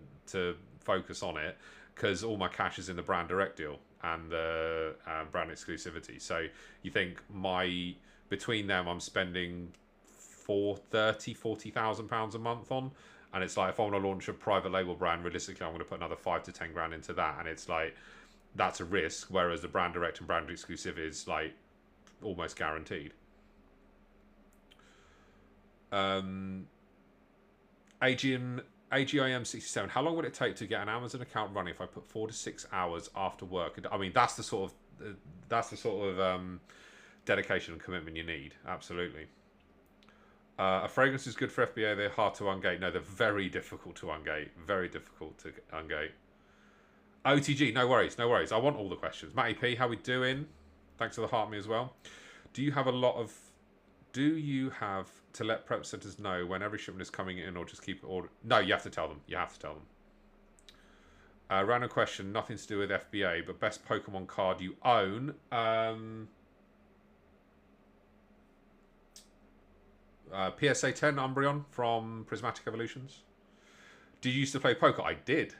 focus on it because all my cash is in the brand direct deal and the brand exclusivity. So you think between them I'm spending £40,000 a month on, and it's like if I want to launch a private label brand, realistically I'm going to put another 5 to 10 grand into that, and it's like that's a risk, whereas the brand direct and brand exclusive is like almost guaranteed. AGIM67. How long would it take to get an Amazon account running if I put 4 to 6 hours after work? I mean, that's the sort of dedication and commitment you need. Absolutely. A fragrance is good for FBA. They're hard to ungate. No, they're very difficult to ungate. Very difficult to ungate. OTG, no worries, no worries. I want all the questions. Matty P, how we doing? Thanks for the heart me as well. Do you have to let prep centers know when every shipment is coming in, or just keep it order? No, you have to tell them. You have to tell them. Random question, nothing to do with FBA, but best Pokemon card you own. PSA 10 Umbreon from Prismatic Evolutions. Did you used to play poker? I did.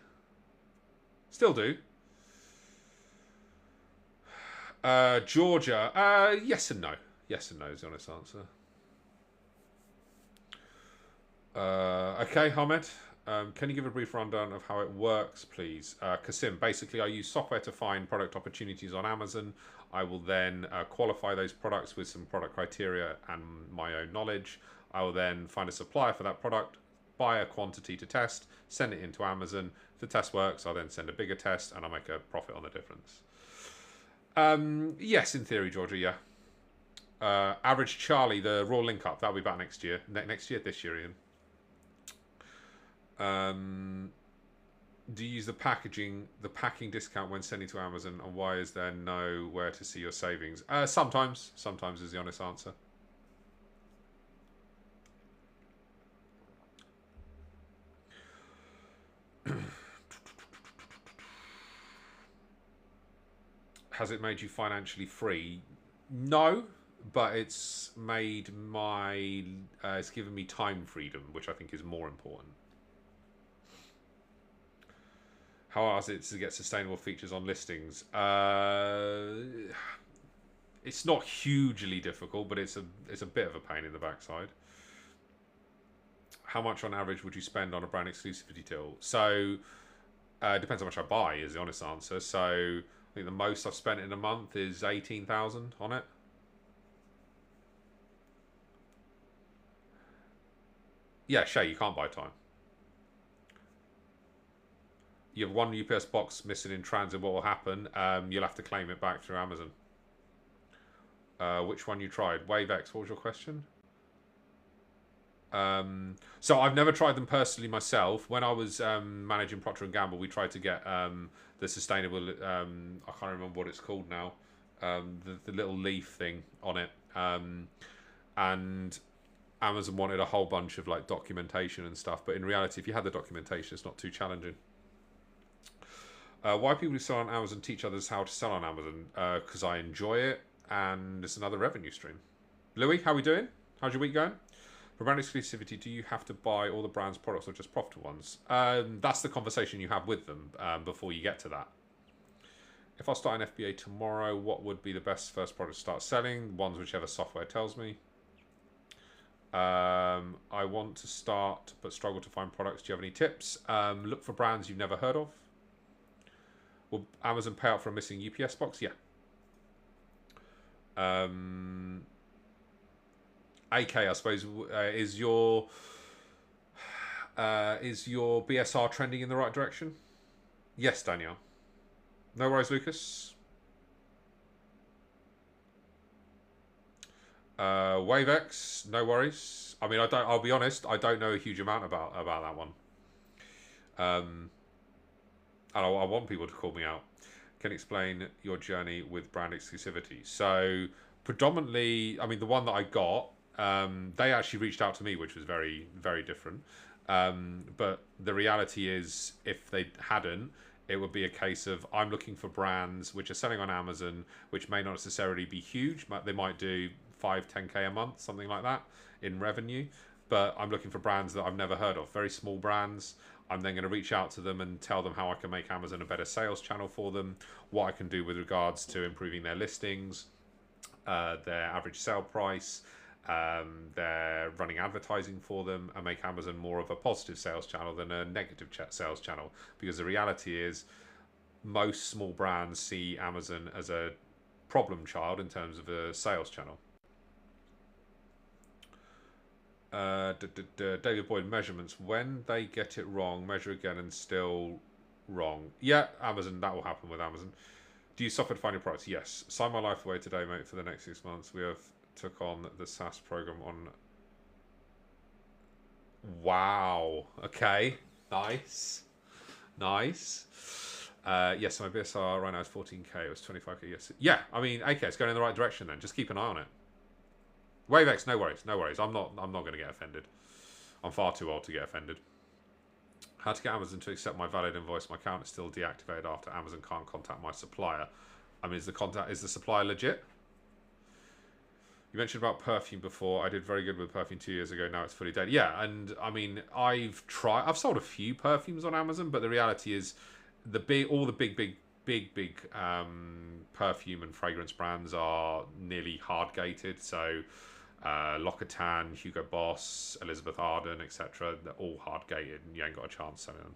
Still do. Georgia. Yes and no. Yes and no is the honest answer. Okay, Hamed. Can you give a brief rundown of how it works, please? Kasim, basically I use software to find product opportunities on Amazon. I will then qualify those products with some product criteria and my own knowledge. I will then find a supplier for that product, buy a quantity to test, send it into Amazon. If the test works, I'll then send a bigger test and I'll make a profit on the difference. Yes, in theory, Georgia, yeah. Average Charlie, the Raw Link Up, that'll be back next year. This year, Ian. Do you use the packing discount when sending to Amazon, and why is there nowhere to see your savings? Sometimes is the honest answer. Has it made you financially free? No, but it's made it's given me time freedom, which I think is more important. How hard is it to get sustainable features on listings? It's not hugely difficult, but it's a bit of a pain in the backside. How much on average would you spend on a brand exclusivity deal? So it depends how much I buy is the honest answer. So I think the most I've spent in a month is 18,000 on it. Yeah, Shay, you can't buy time. You have one UPS box missing in transit. What will happen? You'll have to claim it back through Amazon. Which one you tried? WaveX, what was your question? So I've never tried them personally myself. When I was managing Procter and Gamble, we tried to get the sustainable. I can't remember what it's called now. The little leaf thing on it, and Amazon wanted a whole bunch of like documentation and stuff. But in reality, if you had the documentation, it's not too challenging. Why people who sell on Amazon teach others how to sell on Amazon? Because I enjoy it, and it's another revenue stream. Louis, how are we doing? How's your week going? For brand exclusivity, do you have to buy all the brand's products or just profitable ones? That's the conversation you have with them before you get to that. If I start an FBA tomorrow, what would be the best first product to start selling? Ones whichever software tells me. I want to start but struggle to find products. Do you have any tips? Look for brands you've never heard of. Will Amazon pay out for a missing UPS box? Yeah. AK, I suppose, is your BSR trending in the right direction? Yes, Danielle. No worries, Lucas. WaveX, no worries. I mean, I'll be honest, I don't know a huge amount about that one. And I want people to call me out. Can you explain your journey with brand exclusivity? So predominantly, I mean, the one that I got, they actually reached out to me, which was very, very different. But the reality is, if they hadn't, it would be a case of I'm looking for brands which are selling on Amazon, which may not necessarily be huge. They might do 5, 10K a month, something like that in revenue. But I'm looking for brands that I've never heard of, very small brands. I'm then going to reach out to them and tell them how I can make Amazon a better sales channel for them, what I can do with regards to improving their listings, their average sale price, they're running advertising for them, and make Amazon more of a positive sales channel than a negative sales channel. Because the reality is, most small brands see Amazon as a problem child in terms of a sales channel. David Boyd, measurements. When they get it wrong, measure again and still wrong. Yeah, Amazon, that will happen with Amazon. Do you suffer to find your products? Yes. Sign my life away today, mate, for the next 6 months. We have took on the SaaS program on. Wow. Okay. Nice. Nice. Yes, my BSR right now is 14K. It was 25K. Yes. Yeah. I mean, okay, it's going in the right direction then. Just keep an eye on it. WaveX, no worries, no worries. I'm not going to get offended. I'm far too old to get offended. How to get Amazon to accept my valid invoice? My account is still deactivated after Amazon can't contact my supplier. I mean, is the supplier legit? You mentioned about perfume before. I did very good with perfume 2 years ago. Now it's fully dead. Yeah, and I mean, I've sold a few perfumes on Amazon, but the reality is, all the big perfume and fragrance brands are nearly hard gated. So L'Occitane, Hugo Boss, Elizabeth Arden, etc. They're all hard gated, and you ain't got a chance selling them.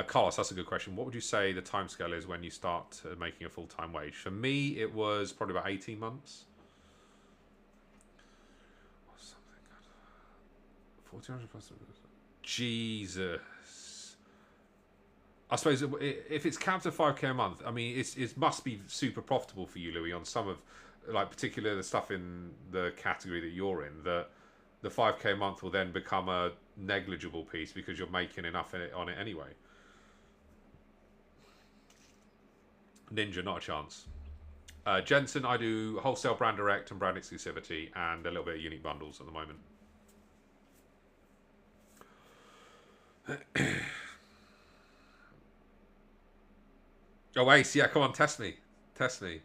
Carlos, that's a good question. What would you say the timescale is when you start making a full-time wage? For me, it was probably about 18 months. 1,400 plus. Jesus. I suppose if it's capped at 5K a month, I mean, it must be super profitable for you, Louis, on some of, like, particularly the stuff in the category that you're in, that the 5K a month will then become a negligible piece because you're making enough on it anyway. Ninja, not a chance. Jensen, I do wholesale brand direct and brand exclusivity and a little bit of unique bundles at the moment. Oh, Ace, yeah, come on, test me. Test me.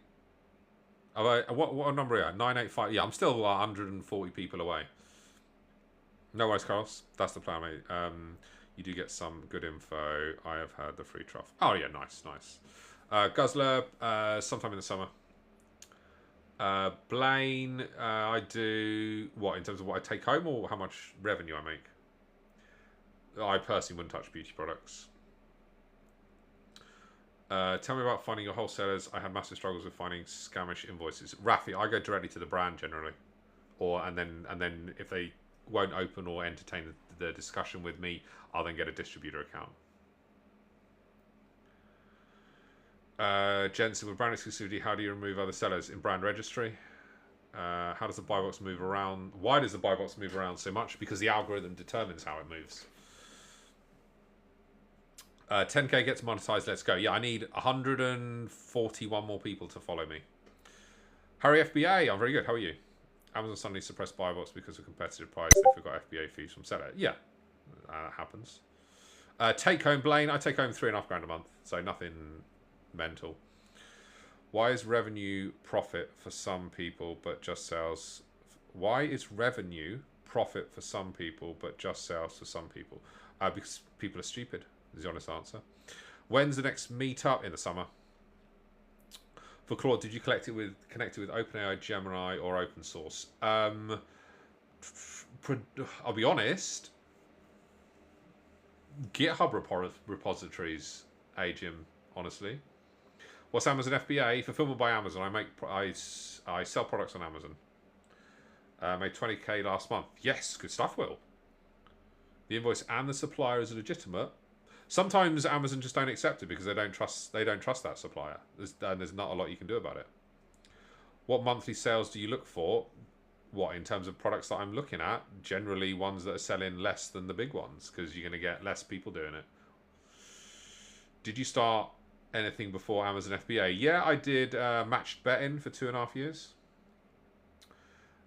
What number are you at? 985. Yeah, I'm still 140 people away. No worries, Carlos. That's the plan, mate. You do get some good info. I have had the free trough. Oh, yeah, nice, nice. Guzzler, sometime in the summer. Blaine, I do... What, in terms of what I take home or how much revenue I make? I personally wouldn't touch beauty products. Tell me about finding your wholesalers. I have massive struggles with finding scamish invoices. Rafi, I go directly to the brand generally, and then if they won't open or entertain the discussion with me, I'll then get a distributor account. Jensen, with brand exclusivity, how do you remove other sellers in brand registry? How does the buy box move around? Why does the buy box move around so much? Because the algorithm determines how it moves. 10k gets monetized. Let's go. Yeah, I need 141 more people to follow me. Harry FBA, I'm very good. How are you? Amazon suddenly suppressed buy box because of competitive price. They forgot FBA fees from seller. Yeah, happens. Take home, Blaine. I take home $3.5 grand a month, so nothing mental. Why is revenue profit for some people but just sales? Why is revenue profit for some people but just sales for some people? Because people are stupid, is the honest answer. When's the next meetup? In the summer. For Claude, did you connect it with OpenAI, Gemini, or open source? I'll be honest. GitHub repositories, Ajim, honestly. What's Amazon FBA? Fulfillment by Amazon. I sell products on Amazon. Made 20k last month. Yes, good stuff, Will. The invoice and the supplier is legitimate. Sometimes Amazon just don't accept it because they don't trust that supplier. There's not a lot you can do about it. What monthly sales do you look for? What, in terms of products that I'm looking at? Generally ones that are selling less than the big ones because you're going to get less people doing it. Did you start anything before Amazon FBA? Yeah, I did matched betting for 2.5 years.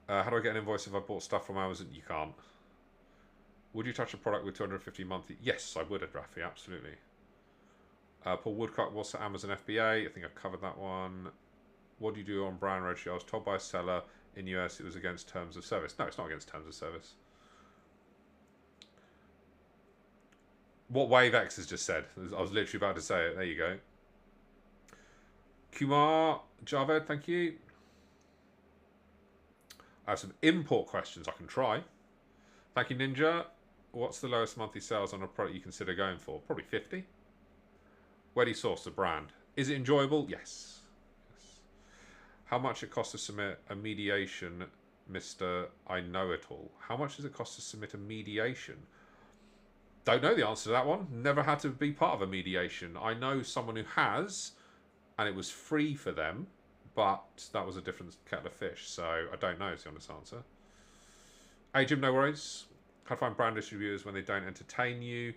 How do I get an invoice if I bought stuff from Amazon? You can't. Would you touch a product with 250 monthly? Yes, I would, Rafi, absolutely. Paul Woodcock, what's the Amazon FBA? I think I've covered that one. What do you do on brand registry? I was told by a seller in US it was against terms of service. No, it's not against terms of service. What WaveX has just said. I was literally about to say it. There you go. Kumar Javed, thank you. I have some import questions I can try. Thank you, Ninja. What's the lowest monthly sales on a product you consider going for? Probably 50. Where do you source the brand? Is it enjoyable? Yes. How much it costs to submit a mediation, Mr. I Know It All? How much does it cost to submit a mediation? Don't know the answer to that one. Never had to be part of a mediation. I know someone who has, and it was free for them, but that was a different kettle of fish. So I don't know is the honest answer. Hey, Jim, no worries. How to find brand distributors when they don't entertain you.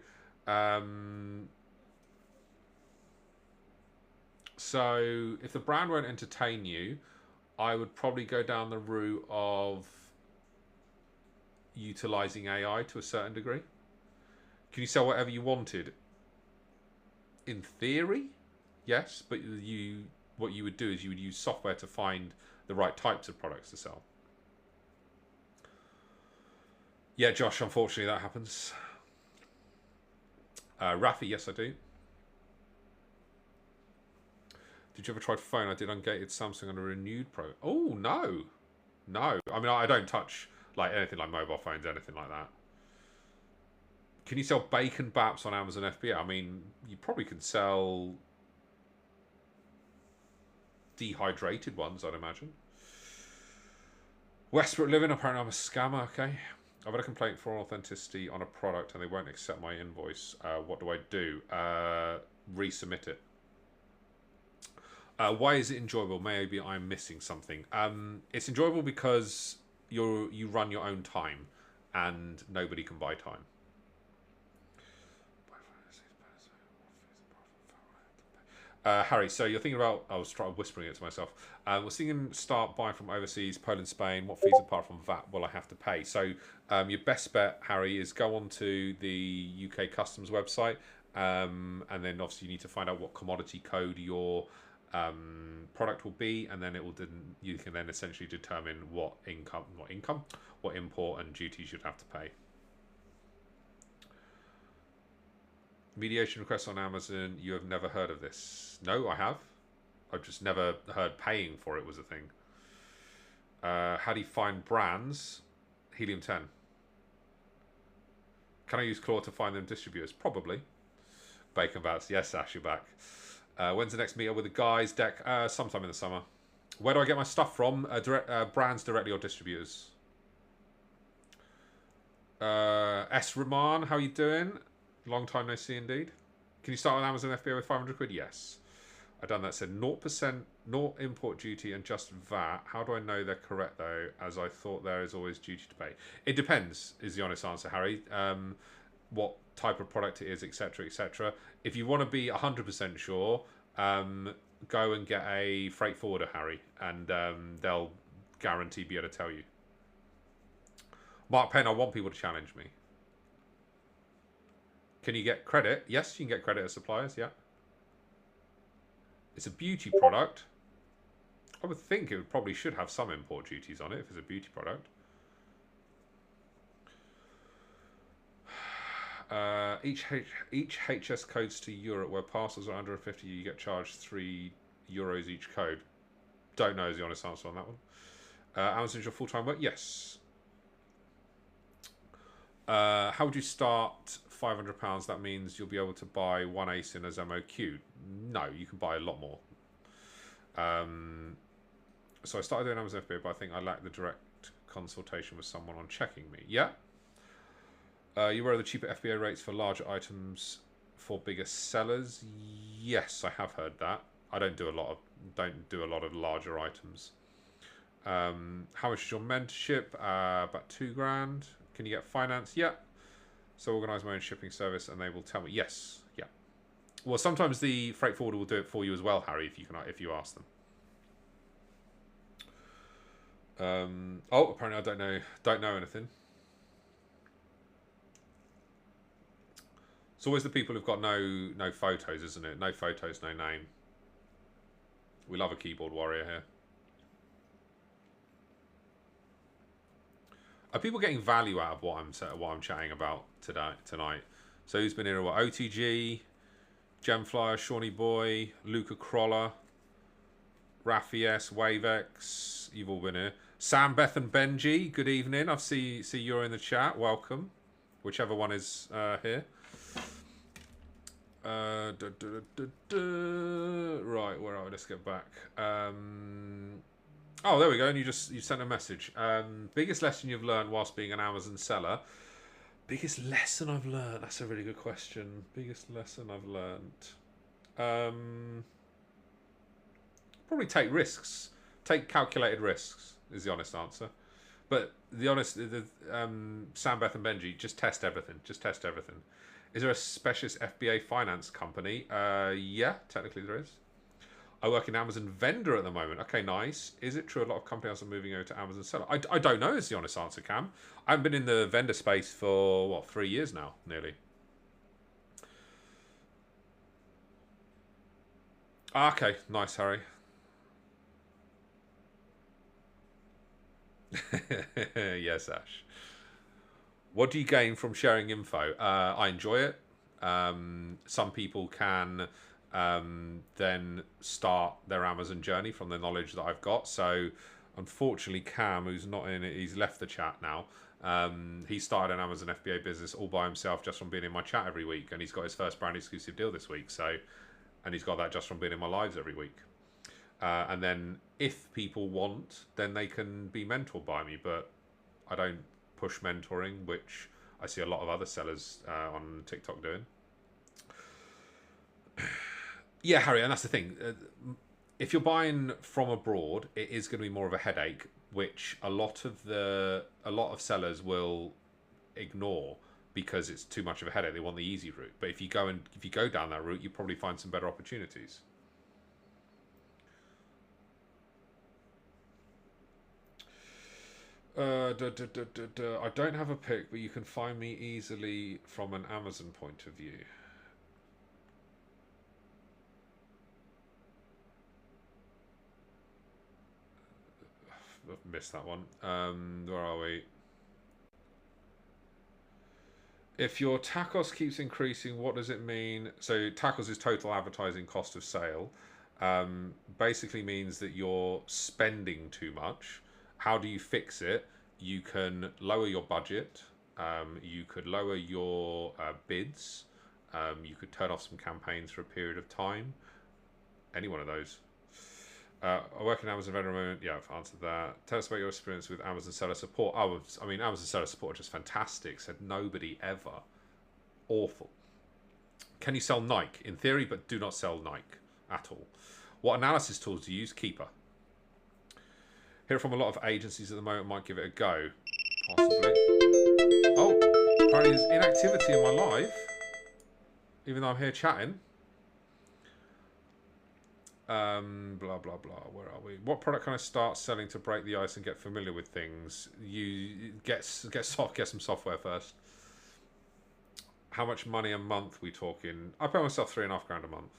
So if the brand won't entertain you, I would probably go down the route of utilizing AI to a certain degree. Can you sell whatever you wanted? In theory, yes, but what you would do is you would use software to find the right types of products to sell. Yeah, Josh, unfortunately that happens. Rafi, yes I do. Did you ever try phone? I did ungated Samsung on a renewed Pro. Oh, no. No. I mean, I don't touch like anything like mobile phones, anything like that. Can you sell bacon baps on Amazon FBA? I mean, you probably could sell dehydrated ones, I'd imagine. Westbrook Living, apparently I'm a scammer, okay. I've had a complaint for authenticity on a product and they won't accept my invoice. What do I do? Resubmit it. Why is it enjoyable? Maybe I'm missing something. It's enjoyable because you run your own time and nobody can buy time. Harry, so you're thinking about, I was whispering it to myself. I was thinking start buying from overseas, Poland, Spain. What fees apart from VAT will I have to pay? So your best bet, Harry, is go on to the UK Customs website. And then obviously you need to find out what commodity code your product will be. And then you can then essentially determine what import and duties you'd have to pay. Mediation requests on Amazon. You have never heard of this? No, I have. I've just never heard paying for it was a thing. How do you find brands? Helium 10. Can I use Claude to find them distributors? Probably. Bacon Bats. Yes, Ash, you're back. When's the next meetup with the guys? Deck. Sometime in the summer. Where do I get my stuff from? Brands directly or distributors? S. Rahman, how you doing? Long time no see indeed. Can you start with Amazon FBA with 500 quid? Yes. I done that. Said 0%, not import duty and just VAT. How do I know they're correct though? As I thought there is always duty to pay. It depends, is the honest answer, Harry. What type of product it is, etc., etc. If you want to be 100% sure, go and get a freight forwarder, Harry, and they'll guarantee be able to tell you. Mark Penn, I want people to challenge me. Can you get credit? Yes, you can get credit as suppliers, yeah. It's a beauty product. I would think it probably should have some import duties on it if it's a beauty product. Each HS codes to Europe where parcels are under 50, you get charged €3 each code. Don't know is the honest answer on that one. Amazon's your full-time work? Yes. How would you start £500? That means you'll be able to buy one ASIN as MOQ. No, you can buy a lot more. So I started doing Amazon FBA, but I think I lack the direct consultation with someone on checking me. Yeah. You were the cheaper FBA rates for larger items for bigger sellers. Yes, I have heard that. I don't do a lot of larger items. How much is your mentorship? About £2,000. Can you get finance? Yeah. So organise my own shipping service, and they will tell me. Yes. Yeah. Well, sometimes the freight forwarder will do it for you as well, Harry, if you ask them. Oh, apparently I don't know anything. It's always the people who've got no photos, isn't it? No photos, no name. We love a keyboard warrior here. Are people getting value out of what I'm chatting about tonight? So who's been here? What? OTG, Gemflyer, Shawnee Boy, Luca Croller, Raffi S, Wavex. You've all been here. Sam, Beth, and Benji. Good evening. I see you're in the chat. Welcome, whichever one is here. Right, where are we? Let's get back. Oh, there we go. And you sent a message. Biggest lesson you've learned whilst being an Amazon seller? Biggest lesson I've learned? That's a really good question. Biggest lesson I've learned? Probably take risks. Take calculated risks is the honest answer. But Sam, Beth, and Benji, just test everything. Just test everything. Is there a specialist FBA finance company? Yeah, technically there is. I work in Amazon vendor at the moment. Okay, nice. Is it true a lot of companies are moving over to Amazon seller? I don't know is the honest answer, Cam. I haven't been in the vendor space for, what, 3 years now, nearly. Okay, nice, Harry. Yes, Ash. What do you gain from sharing info? I enjoy it. Some people can then start their Amazon journey from the knowledge that I've got. So unfortunately, Cam, who's not in it, he's left the chat now. He started an Amazon FBA business all by himself just from being in my chat every week, and he's got his first brand exclusive deal this week. And he's got that just from being in my lives every week. And then if people want, then they can be mentored by me, but I don't push mentoring, which I see a lot of other sellers on TikTok doing. Yeah, Harry, and that's the thing. If you're buying from abroad, it is going to be more of a headache, which a lot of sellers will ignore because it's too much of a headache. They want the easy route. But if you go down that route, you probably find some better opportunities. I don't have a pick, but you can find me easily from an Amazon point of view. I've missed that one. Where are we? If your tacos keeps increasing, what does it mean? So tacos is total advertising cost of sale. Basically means that you're spending too much. How do you fix it? You can lower your budget. You could lower your bids. You could turn off some campaigns for a period of time. Any one of those. I work in Amazon vendor at the moment. Yeah, I've answered that. Tell us about your experience with Amazon seller support. I mean, Amazon seller support are just fantastic. Said nobody ever. Awful. Can you sell Nike? In theory, but do not sell Nike at all. What analysis tools do you use? Keeper. Hear from a lot of agencies at the moment. Might give it a go. Possibly. Oh, apparently there's inactivity in my live. Even though I'm here chatting. Blah blah blah. Where are we? What product can I start selling to break the ice and get familiar with things? You get some software first. How much money a month we talking? I pay myself $3.5 grand a month.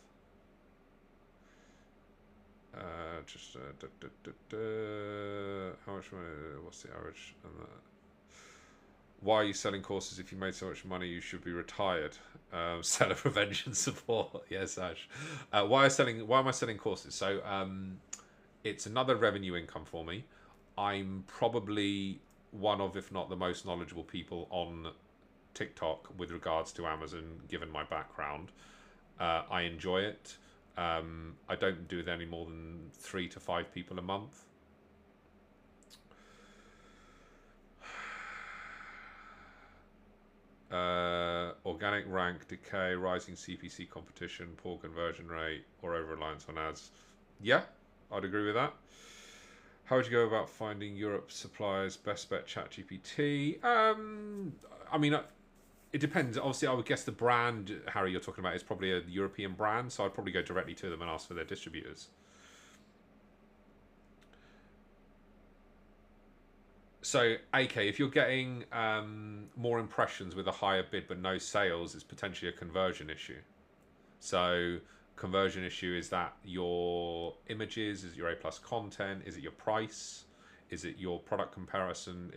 How much money? What's the average? Why are you selling courses? If you made so much money, you should be retired. Seller prevention support. Yes, Ash. Why am I selling courses? So it's another revenue income for me. I'm probably one of, if not the most knowledgeable people on TikTok with regards to Amazon, given my background. I enjoy it. I don't do it any more than 3 to 5 people a month. Organic rank decay, rising CPC competition, poor conversion rate, or over reliance on ads. Yeah, I'd agree with that. How would you go about finding Europe suppliers? Best bet ChatGPT. I mean, it depends. Obviously, I would guess the brand, Harry, you're talking about is probably a European brand, so I'd probably go directly to them and ask for their distributors. So, AK, if you're getting more impressions with a higher bid but no sales, it's potentially a conversion issue. So, conversion issue is that your images, is it your A plus content, is it your price, is it your product in comparison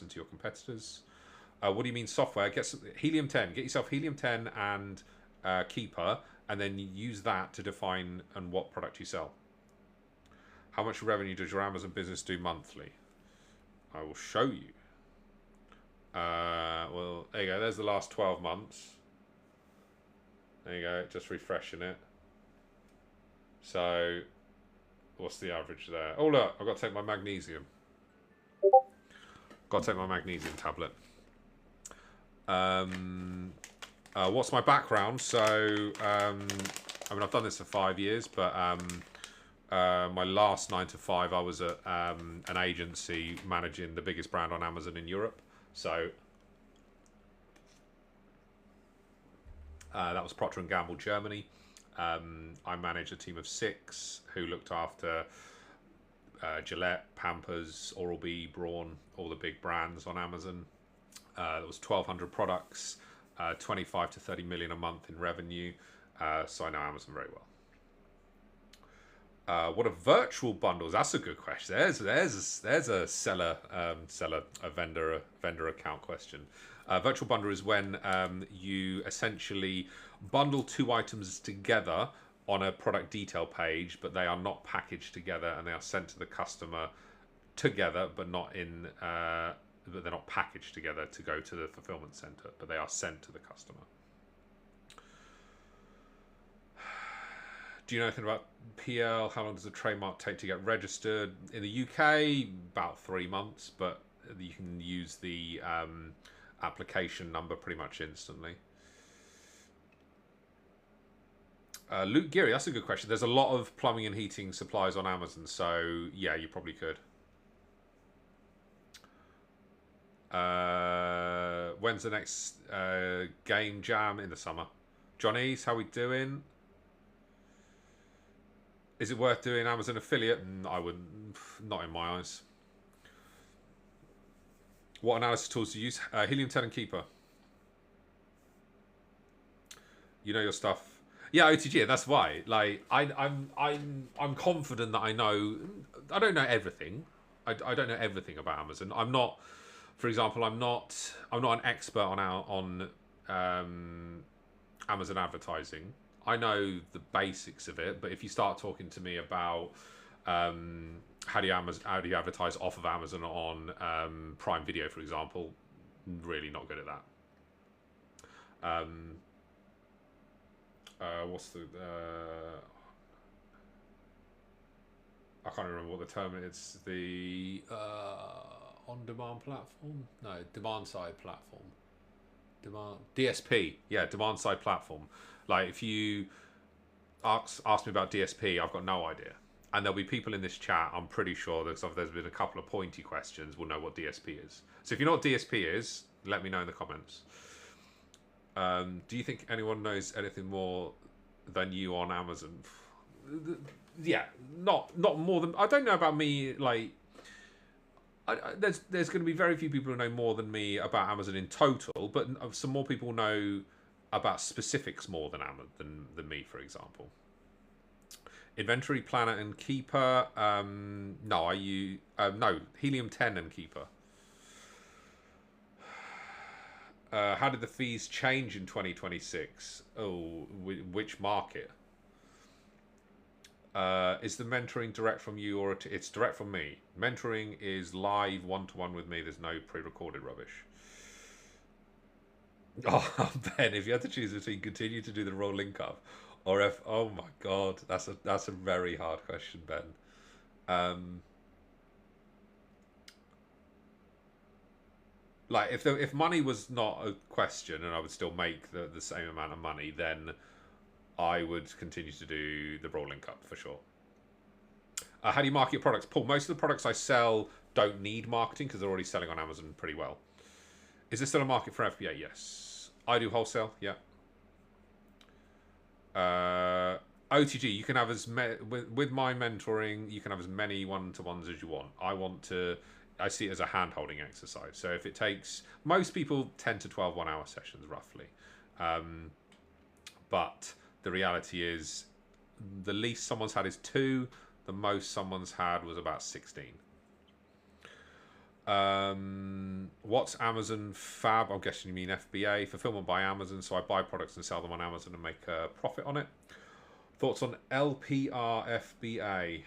to your competitors? What do you mean software? Get some, Helium 10. Get yourself Helium 10 and Keeper, and then use that to define and what product you sell. How much revenue does your Amazon business do monthly? I will show you. Well, there you go. There's the last 12 months. There you go. Just refreshing it. So, what's the average there? Oh, look. I've got to take my magnesium. Got to take my magnesium tablet. What's my background? So, I mean, I've done this for 5 years, but my last 9 to 5, I was at an agency managing the biggest brand on Amazon in Europe. So that was Procter & Gamble Germany. I managed a team of 6 who looked after Gillette, Pampers, Oral-B, Braun, all the big brands on Amazon. There was 1,200 products, 25 to 30 million a month in revenue. So I know Amazon very well. What are virtual bundles? That's a good question. There's a vendor account question. Virtual bundle is when you essentially bundle 2 items together on a product detail page, but they are not packaged together and they are sent to the customer together, but not in. But they're not packaged together to go to the fulfillment center, but they are sent to the customer. Do you know anything about PL? How long does a trademark take to get registered? In the UK, about 3 months, but you can use the application number pretty much instantly. Luke Geary, that's a good question. There's a lot of plumbing and heating supplies on Amazon, so yeah, you probably could. When's the next game jam? In the summer. Johnny's, how we doing? Is it worth doing Amazon affiliate? I wouldn't. Not in my eyes. What analysis tools do you use? Helium 10 and Keeper. You know your stuff. Yeah, OTG. And that's why. Like I'm confident that I know. I don't know everything. I don't know everything about Amazon. I'm not. For example, I'm not an expert on Amazon advertising. I know the basics of it, but if you start talking to me about how do you advertise off of Amazon on Prime Video, for example, really not good at that. What's the can't remember what the term is. The on-demand platform? No, demand-side platform. DSP. Yeah, demand-side platform. Like, if you ask me about DSP, I've got no idea. And there'll be people in this chat, I'm pretty sure, there's been a couple of pointy questions, will know what DSP is. So if you know what DSP is, let me know in the comments. Do you think anyone knows anything more than you on Amazon? Yeah, not more than... I don't know about me, like... there's going to be very few people who know more than me about Amazon in total, but some more people know about specifics more than me, for example. Inventory Planner and Keeper. No, no, Helium 10 and Keeper. How did the fees change in 2026? Oh, which market? Is the mentoring direct from you, or it's direct from me? Mentoring is live, one-to-one with me. There's no pre-recorded rubbish. Oh, Ben, if you had to choose between continue to do the rolling cup or oh my God, that's a very hard question, Ben. Like, if money was not a question and I would still make the same amount of money, then I would continue to do the rolling cup for sure. How do you market your products? Paul, most of the products I sell don't need marketing because they're already selling on Amazon pretty well. Is there still a market for FBA? Yes. I do wholesale, yeah. OTG, you can have with my mentoring, you can have as many one-to-ones as you want. I see it as a hand-holding exercise. So if it takes, most people 10 to 12 1-hour sessions roughly. But the reality is the least someone's had is 2. The most someone's had was about 16. What's Amazon Fab? I'm guessing you mean FBA, fulfillment by Amazon. So I buy products and sell them on Amazon and make a profit on it. Thoughts on LPR FBA?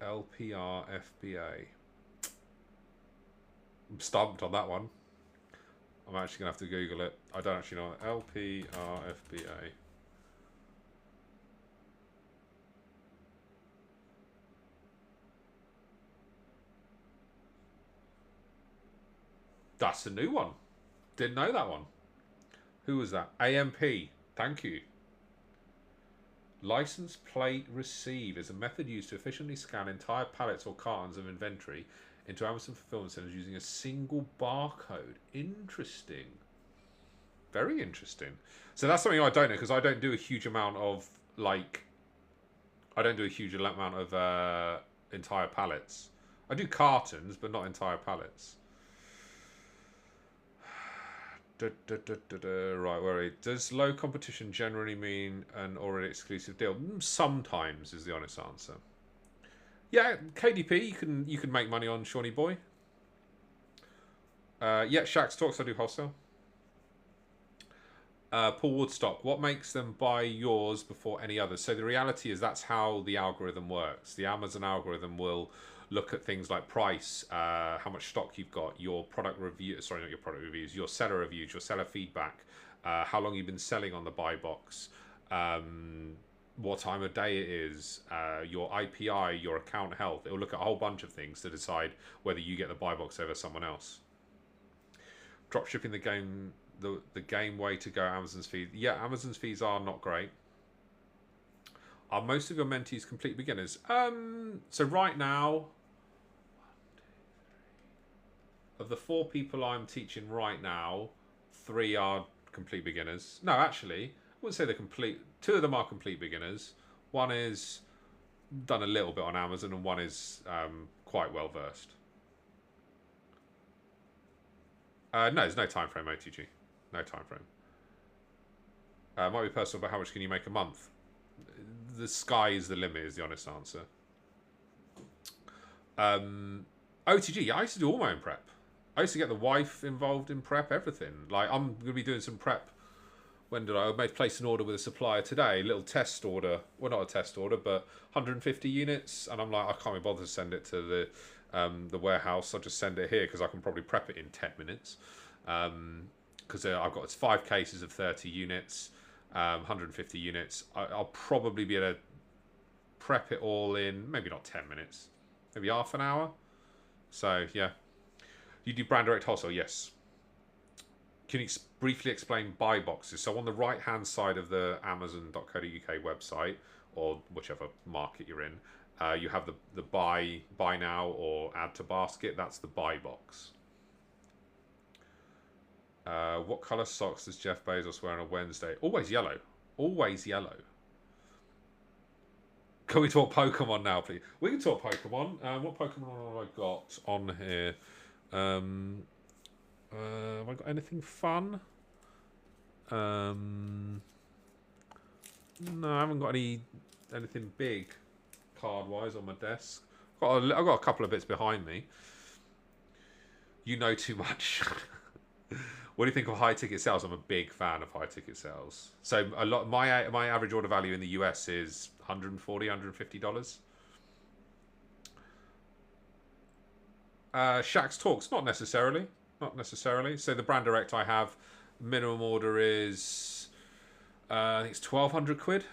LPR FBA. I'm stumped on that one. I'm actually gonna have to Google it. I don't actually know. LPR FBA. That's a new one. Didn't know that one. Who was that? AMP. Thank you. License plate receive is a method used to efficiently scan entire pallets or cartons of inventory into Amazon fulfillment centers using a single barcode. Interesting. Very interesting. So that's something I don't know because I don't do a huge amount of entire pallets. I do cartons, but not entire pallets. Right, where are we? Does low competition generally mean an already exclusive deal? Sometimes is the honest answer. Yeah, KDP, you can make money on Shawnee Boy. Yeah, Shax Talks, I do wholesale. Paul Woodstock, what makes them buy yours before any others? So the reality is that's how the algorithm works. The Amazon algorithm will look at things like price, how much stock you've got, your product review, sorry, not your product reviews, your seller reviews, your seller feedback, how long you've been selling on the buy box, what time of day it is, your IPI, your account health. It will look at a whole bunch of things to decide whether you get the buy box over someone else. Dropshipping the game way to go. Amazon's fees. Yeah, Amazon's fees are not great. Are most of your mentees complete beginners? So right now, of the 4 people I'm teaching right now, 3 are complete beginners. No, actually, I wouldn't say they're complete. 2 of them are complete beginners. One is done a little bit on Amazon, and one is quite well versed. No, there's no time frame, OTG. No time frame. Might be personal, but how much can you make a month? The sky is the limit, is the honest answer. OTG, I used to do all my own prep. I used to get the wife involved in prep, everything. Like, I'm going to be doing some prep. When did I place an order with a supplier today? A little test order. Well, not a test order, but 150 units. And I'm like, I can't be bothered to send it to the warehouse. I'll just send it here because I can probably prep it in 10 minutes. Because I've got 5 cases of 30 units, 150 units. I'll probably be able to prep it all in, maybe not 10 minutes, maybe half an hour. So yeah, you do brand direct wholesale, yes. Can you briefly explain buy boxes? So on the right hand side of the Amazon.co.uk website, or whichever market you're in, you have the buy now or add to basket. That's the buy box. What colour socks does Jeff Bezos wear on a Wednesday? Always yellow. Always yellow. Can we talk Pokemon now, please? We can talk Pokemon. What Pokemon have I got on here? Have I got anything fun? No, I haven't got anything big card-wise on my desk. I've got a couple of bits behind me. You know too much. What do you think of high ticket sales? I'm a big fan of high ticket sales. So a lot. My average order value in the US is $140, $150. Shaq's Talks, not necessarily. Not necessarily. So the brand direct I have, minimum order is, I think it's 1,200 quid.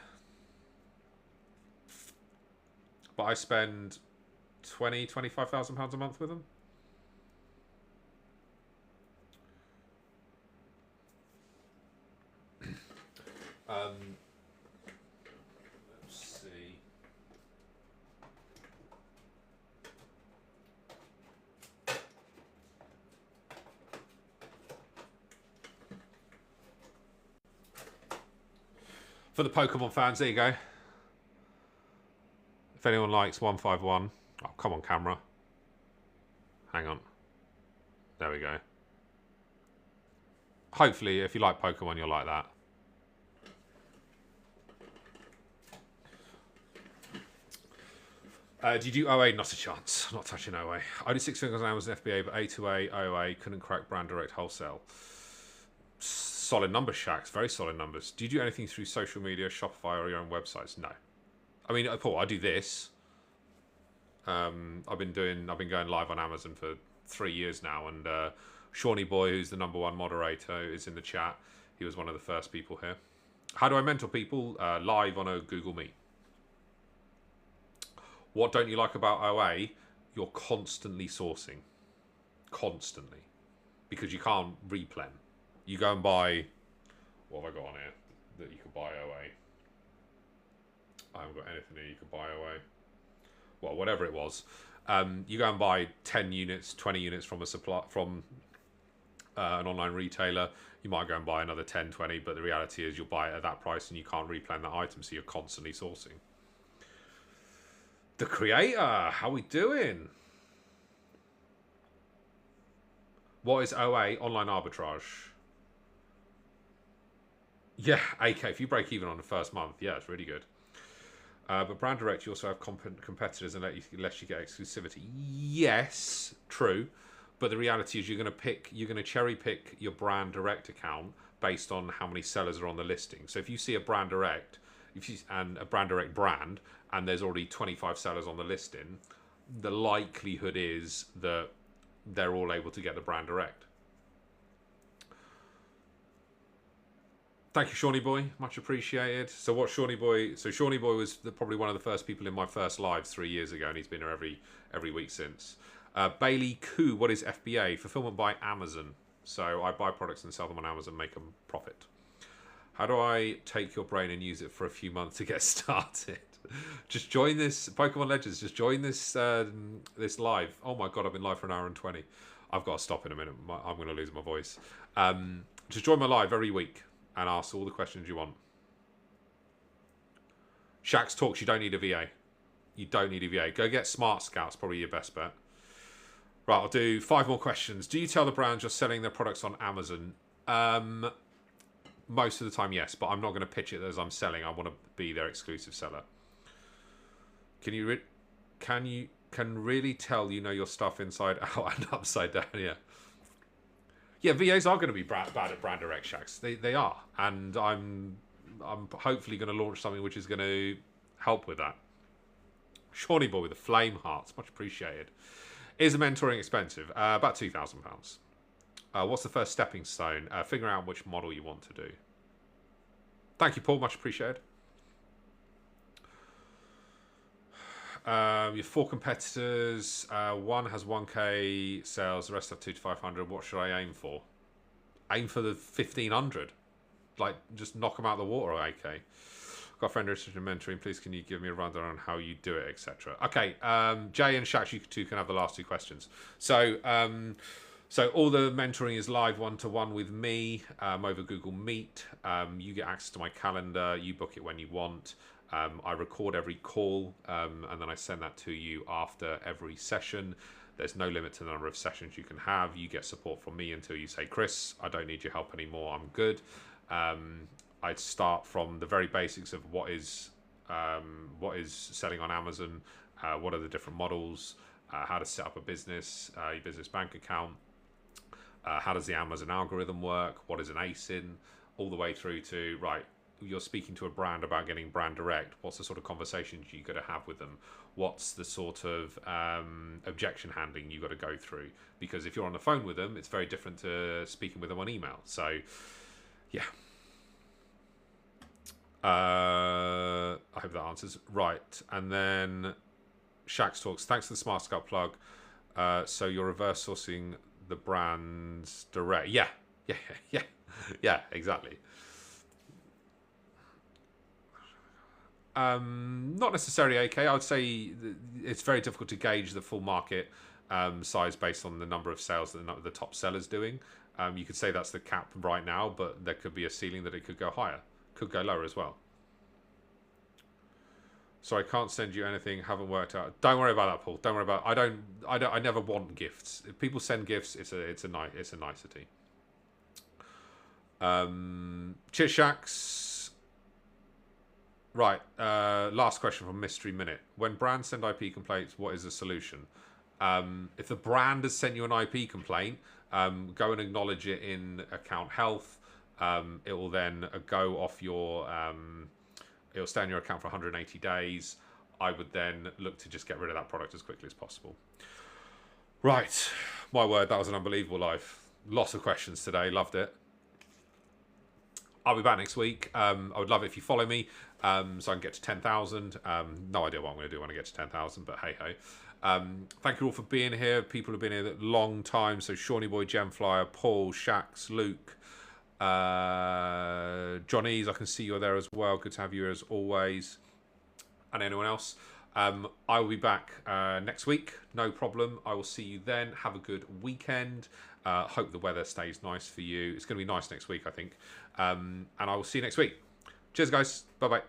But I spend 25,000 pounds a month with them. Let's see. For the Pokemon fans, there you go. If anyone likes 151, oh come on, camera. Hang on. There we go. Hopefully, if you like Pokemon, you'll like that. Do you do OA? Not a chance. Not touching OA. I did 6 figures on Amazon FBA, but A2A, OA, couldn't crack brand direct wholesale. Solid numbers, Shaqs. Very solid numbers. Do you do anything through social media, Shopify, or your own websites? No. I mean, Paul, I do this. I've been going live on Amazon for 3 years now, and Shawnee Boy, who's the #1 moderator, is in the chat. He was one of the first people here. How do I mentor people? Live on a Google Meet. What don't you like about OA? You're constantly sourcing. Constantly. Because you can't replen. You go and buy... What have I got on here that you could buy OA? I haven't got anything here you could buy OA. Well, whatever it was. You go and buy 10 units, 20 units from an online retailer. You might go and buy another 10, 20, but the reality is you'll buy it at that price and you can't replen that item, so you're constantly sourcing. The Creator, how we doing? What is OA? Online arbitrage. Yeah, AK, if you break even on the first month, yeah, it's really good. But brand direct, you also have competitors unless you get exclusivity. Yes, true. But the reality is you're going to cherry pick your brand direct account based on how many sellers are on the listing. So if you see a brand direct, and a brand direct brand, and there's already 25 sellers on the listing, the likelihood is that they're all able to get the brand direct. Thank you, Shawnee Boy. Much appreciated. So what Shawnee Boy... So Shawnee Boy was probably one of the first people in my first live 3 years ago, and he's been here every week since. Bailey Koo, what is FBA? Fulfillment by Amazon. So I buy products and sell them on Amazon, make a profit. How do I take your brain and use it for a few months to get started? Just join this, Pokemon Legends, just join this this live. Oh my god, I've been live for 1 hour and 20. I've got to stop in a minute. I'm going to lose my voice. Just join my live every week and ask all the questions you want. Shaq's Talks, you don't need a VA. You don't need a VA. Go get Smart Scouts, probably your best bet. Right, I'll do 5 more questions. Do you tell the brands you're selling their products on Amazon? Most of the time, yes, but I'm not going to pitch it as I'm selling. I want to be their exclusive seller. Can really tell you know your stuff inside out and upside down? Yeah. Yeah, VAs are going to be bad at brand direct, Shaqs. They are, and I'm hopefully going to launch something which is going to help with that. Shawnee Boy with the flame hearts, much appreciated. Is the mentoring expensive? About £2,000. What's the first stepping stone? Figure out which model you want to do. Thank you, Paul. Much appreciated. Your 4 competitors. One has 1k sales. The rest have 2 to 500. What should I aim for? Aim for the 1500. Like, just knock them out of the water. Okay. Got a friend interested in mentoring. Please, can you give me a rundown on how you do it, etc. Okay. Jay and Shax, you two can have the last 2 questions. So, all the mentoring is live one-to-one with me over Google Meet. You get access to my calendar. You book it when you want. I record every call, and then I send that to you after every session. There's no limit to the number of sessions you can have. You get support from me until you say, Chris, I don't need your help anymore. I'm good. I'd start from the very basics of what is selling on Amazon, what are the different models, how to set up a business, your business bank account, how does the Amazon algorithm work, what is an ASIN, all the way through to, right, you're speaking to a brand about getting brand direct. What's the sort of conversations you got to have with them? What's the sort of objection handling you got to go through? Because if you're on the phone with them, it's very different to speaking with them on email. So, yeah. I hope that answers. Right. And then Shax talks. Thanks for the Smart Scout plug. So you're reverse sourcing the brands direct. Yeah, exactly. Not necessarily okay. I would say it's very difficult to gauge the full market size based on the number of sales that the top sellers doing. You could say that's the cap right now, but there could be a ceiling that it could go higher, could go lower as well. So I can't send you anything. Haven't worked out. Don't worry about that, Paul. Don't worry about. I never want gifts. If people send gifts, it's a nicety. Cheers, Shax. Right. Last question from Mystery Minute. When brands send IP complaints, what is the solution? If the brand has sent you an IP complaint, go and acknowledge it in account health. It will then go off your. It'll stay on your account for 180 days. I would then look to just get rid of that product as quickly as possible. Right. My word, that was an unbelievable live. Lots of questions today. Loved it. I'll be back next week. I would love it if you follow me so I can get to 10,000. No idea what I'm going to do when I get to 10,000, but hey-ho. Thank you all for being here. People have been here a long time. So Shawnee Boy, Gemflyer, Paul, Shax, Luke, Johnny's, I can see you're there as well. Good to have you as always. And anyone else. I will be back next week. No problem. I will see you then. Have a good weekend. Hope the weather stays nice for you. It's going to be nice next week, I think. And I will see you next week. Cheers, guys. Bye-bye.